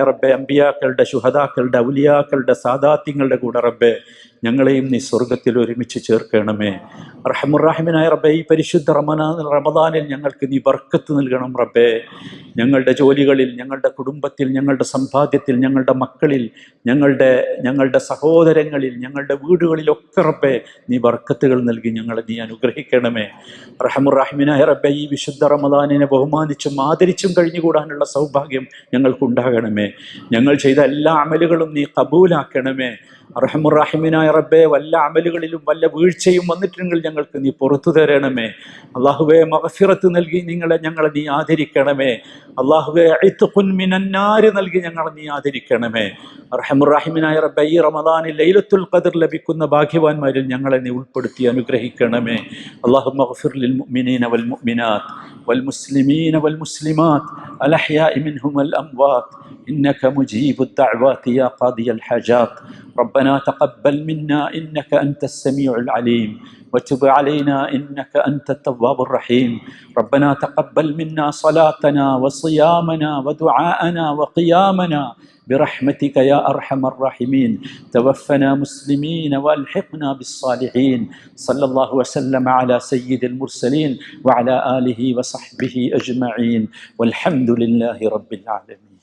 റബ്ബേ, അമ്പിയാക്കളുടെ, ശുഹദാക്കളുടെ, ഔലിയാക്കളുടെ, സാദാത്യങ്ങളുടെ കൂടെ റബ്ബേ ഞങ്ങളെയും നീ സ്വർഗത്തിൽ ഒരുമിച്ച് ചേർക്കണമേ. അർഹമുർ റബ്ബേ, ഈ പരിശുദ്ധ റമദാനിൽ ഞങ്ങൾക്ക് നീ ബർക്കത്ത് നൽകണം റബ്ബേ. ഞങ്ങളുടെ ജോലികളിൽ, ഞങ്ങളുടെ കുടുംബത്തിൽ, ഞങ്ങളുടെ സമ്പാദ്യത്തിൽ, ഞങ്ങളുടെ മക്കളിൽ, ഞങ്ങളുടെ സഹോദരങ്ങളിൽ, ഞങ്ങളുടെ വീടുകളിലൊക്കെ റബ്ബേ നീ ബർക്കത്തുകൾ നൽകി ഞങ്ങളെ നീ അനുഗ്രഹിക്കണമേ. അർഹമുർ റബ്ബേ, ഈ വിശുദ്ധ റമദാനിനെ ബഹുമാനിച്ചും ആദരിച്ചും കഴിഞ്ഞുകൂടാനുള്ള സൗഭാഗ്യം ഞങ്ങൾക്കുണ്ടാകണമേ. ഞങ്ങൾ ചെയ്ത എല്ലാ അമലുകളും നീ കബൂലാക്കണമേ. അർഹമുർ റബ്ബേ, വല്ല അമലുകളിലും വല്ല വീഴ്ചയും വന്നിട്ടുണ്ടെങ്കിൽ ഞങ്ങൾക്ക് നീ പുറത്തു തരണമേ. അല്ലാഹുവേ, മഗ്ഫിറത്ത് നൽകി ഞങ്ങളെ നീ ആദരിക്കണമേ. അല്ലാഹുവേ, ഇത്ഖുൻ മിനന്നാർ നൽകി ഞങ്ങളെ നീ ആദരിക്കണമേ. അർഹമുർ റബ്ബേ, ഈ റമദാനിൽ ലൈലത്തുൽ ഖദർ ലഭിക്കുന്ന ഭാഗ്യവാന്മാരിൽ ഞങ്ങളെ നീ ഉൾപ്പെടുത്തി അനുഗ്രഹിക്കണമേ. അല്ലാഹുമ്മ ഗ്ഫിർ ലിൽ മുഅ്മിനീന വൽ മുഅ്മിനാത്ത് والمسلمين والمسلمات الأحياء منهم والأموات إنك مجيب الدعوات يا قاضي الحاجات. ربنا تقبل منا إنك أنت السميع العليم، وتب علينا إنك أنت التواب الرحيم. ربنا تقبل منا صلاتنا وصيامنا ودعاءنا وقيامنا برحمتك يا أرحم الراحمين. توفنا مسلمين وألحقنا بالصالحين. صلى الله وسلم على سيد المرسلين وعلى آله وصحبه أجمعين، والحمد لله رب العالمين.